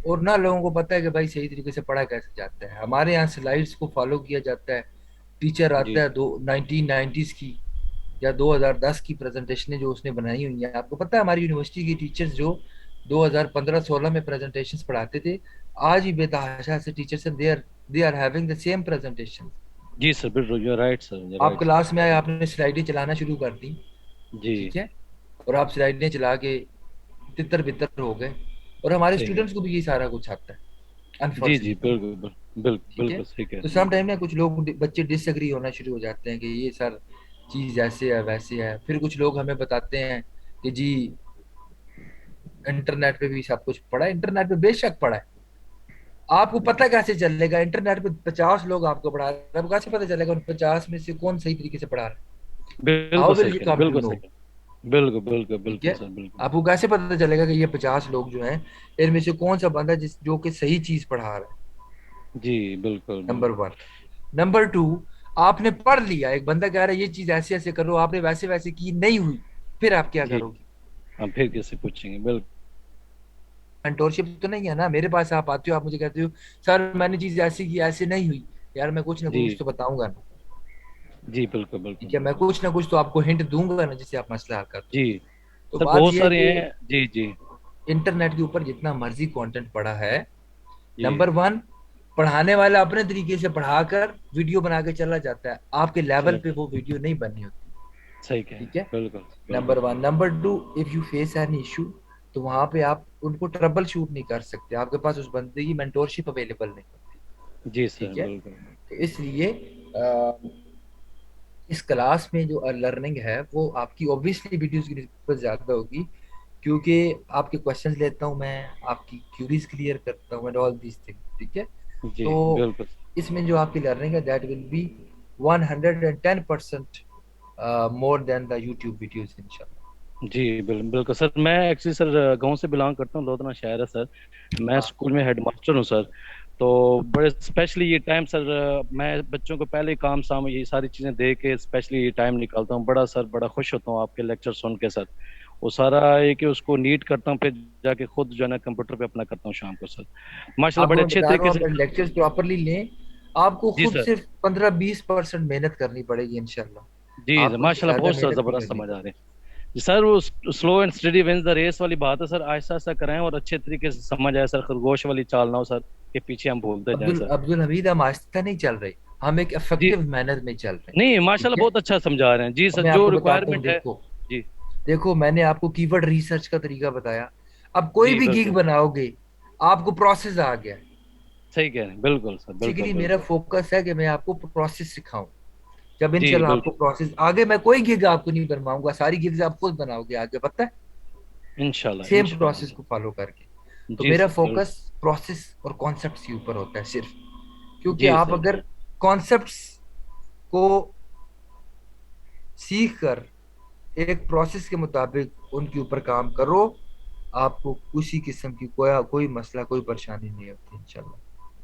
और ना लोगों को पता है कि भाई सही तरीके से पढ़ा कैसे जाता है। हमारे यहाँ स्लाइड्स को फॉलो किया जाता है, टीचर आता जी है दो 1990s की या 2010 की प्रेजेंटेशनें जो उसने बनाई हुई हैं, आपको पता है हमारी यूनिवर्सिटी की टीचर्स जो 2015-16 में प्रेजेंटेशंस पढ़ाते थे, आज भी बेतहाशा से टीचर्स हैं, they are having the same presentation. जी सर, बिल्कुल, यू राइट सर, यू आप राइट सर। क्लास में आए, आपने स्लाइडें चलाना शुरू कर दी, जी ठीक है, और आप स्लाइडें चला के तितर बितर हो गए, और हमारे सही है। स्टूडेंट्स को भी ये सारा कुछ आता है, जी जी, अनफॉर्चुनेटली, बिल्कुल बिल्कुल बिल्कुल ठीक है। बिल्कुल सही कह तो रहे हैं। सम टाइम ना कुछ लोग बच्चे डिसएग्री होना शुरू हो जाते हैं कि ये सर चीज ऐसे है वैसे है, फिर कुछ लोग हमें बताते हैं कि जी इंटरनेट पे भी सब कुछ पढ़ा है, इंटरनेट पे बेशक पढ़ा है, आपको पता कैसे चलेगा? इंटरनेट पे 50 लोग आपको पढ़ा रहे हैं, आपको कैसे पता चलेगा उन 50 में से कौन सही तरीके से पढ़ा रहा है? हाउ बिल्कुल विल सही यू कह रहे हैं, कम टू बिल्कुल नो? सही कह रहे बिल्कुल बिल्कुल ठीक बिल्कुल है। सर, बिल्कुल। आपको कैसे पता चलेगा कि ये 50 लोग जो हैं इनमें से कौन सा बंदा जिस जो कि सही चीज पढ़ा रहा है? जी बिल्कुल नंबर बिल्कुल। वन। नंबर टू, आपने पढ़ लिया, एक बंदा कह रहा है ये चीज ऐसे ऐसे करो, आपने वैसे वैसे की, नहीं हुई, फिर आप क्या जी, करोगे? हम फिर किससे पूछेंगे, बिल्कुल। मेंटोरशिप तो नहीं है ना, मेरे पास आप आते हो, आप मुझे कहते हो सर मैंने चीज ऐसी की, ऐसे नहीं हुई, यार मैं कुछ ना जी कुछ तो बताऊंगा ना। जी बिल्कुल ठीक बिल्कुल है, मैं बिल्कुल। कुछ ना कुछ तो आपको हिंट दूंगा ना, जिससे आप मसला हल कर दो। जी तो सर, बात बहुत यह है सारे कि हैं। जी जी इंटरनेट के ऊपर जितना मर्जी कंटेंट पड़ा है, जी। नंबर वन, पढ़ाने वाला अपने तरीके से पढ़ाकर वीडियो बना के चला जाता है, आपके लेवल चलो, पे वो वीडियो नहीं बननी होती। सही कह रहे ठीक हैं, है, बिल्कुल नंबर बिल्कुल। One. Number two, if you face an issue, तो वहां पे आप उनको ट्रबल शूट नहीं कर सकते, आपके पास उस बंदे की मेंटोरशिप अवेलेबल नहीं होती। जी सर, ठीक है, बिल्कुल। तो इसलिए इस क्लास में जो लर्निंग है वो आपकी ऑब्वियसली वीडियोस की निस्बत ज्यादा होगी, क्योंकि आपके क्वेश्चंस लेता हूं मैं, आपकी क्यूरीज क्लियर करता हूं एंड ऑल दीज थिंग्स। ठीक है, जी तो बिल्कुल। इसमें जो आपकी लर्निंग है that will be 110% more than the YouTube videos इंशाल्लाह। जी बिल्कुल सर, मैं एक्चुअली सर गांव से बिलोंग करता हूँ, लोधना शहर है सर। मैं हाँ, स्कूल में हेडमास्टर हूँ सर। तो बड़े स्पेशली ये टाइम सर, मैं बच्चों को पहले ही काम शाम ये सारी चीज़ें दे के स्पेशली ये टाइम निकालता हूँ, बड़ा सर बड़ा खुश होता हूँ आपके लेक्चर सुन के सर। वो सारा है कि उसको नीट करता हूँ, फिर जाके खुद जो है ना कंप्यूटर पे अपना करता हूँ शाम को सर। माशाल्लाह आपको बड़े मैं अच्छे बता रहा तरीके हूँ, आप से। मेरे लेक्चर्स प्रॉपरली लें, आपको जी खुद सर। सिर्फ 15-20% मेहनत करनी पड़ेगी जी इंशाल्लाह, सर, आपको इससे माशाल्लाह ज्यादा बहुत सर मेहनत नहीं जबरदस्त करनी समझ आ रहे पड़ेगी। हैं सर। वो slow and study wins the race वाली बात है सर, आहिस्ता आहिस्ता कराएं और अच्छे तरीके से समझ आए सर, खरगोश वाली चाल ना हो सर के पीछे हम भूलते जाएं अब्दुल सर। अब्दुल हमीद, हम आहिस्ता नहीं चल रहे, हम एक जी इफेक्टिव मैनर में चल रहे हैं। नहीं, ठीक माशाल्लाह है, बहुत अच्छा समझा रहे हैं जी अब सर, मैं जो आपको बताता हूँ, रिक्वायरमेंट है। देखो, जी देखो मैंने आपको कीवर्ड रिसर्च का तरीका बताया, अब कोई जी भी गिग बिल्कुल। बनाओगे आपको प्रोसेस आ गया। सही कह रहे हैं, बिल्कुल सर, बिल्कुल बेसिकली मेरा बिल्कुल। फोकस है कि मैं आपको प्रोसेस सिखाऊं, जब जी इंशाल्लाह आपको बिल्कुल। प्रोसेस आगे, मैं कोई गिग आपको नहीं बनवाऊंगा, सारी गिग्स आप खुद बनाओगे आगे, पता है, इंशाल्लाह सेम इंशाल्लाह प्रोसेस सर। को फॉलो करके। तो जी मेरा सर फोकस बिल्कुल। प्रोसेस और कॉन्सेप्ट्स के ऊपर होता है सिर्फ, क्योंकि जी आप सर। अगर कॉन्सेप्ट्स को सीख कर एक प्रोसेस के मुताबिक उनके ऊपर काम करो, आपको किसी किस्म की कोई मसला, कोई परेशानी नहीं होती इंशाल्लाह।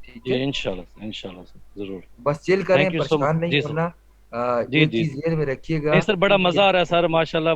ठीक जी है, इंशाल्लाह सर, जरूर। बस चिल करें, थैंक यू सो मच परेशान नहीं जी सर। होना। जी एक जी। चीज ध्यान में नहीं रखिएगा सर, बड़ा कि मजा आ रहा है सर, माशाल्लाह।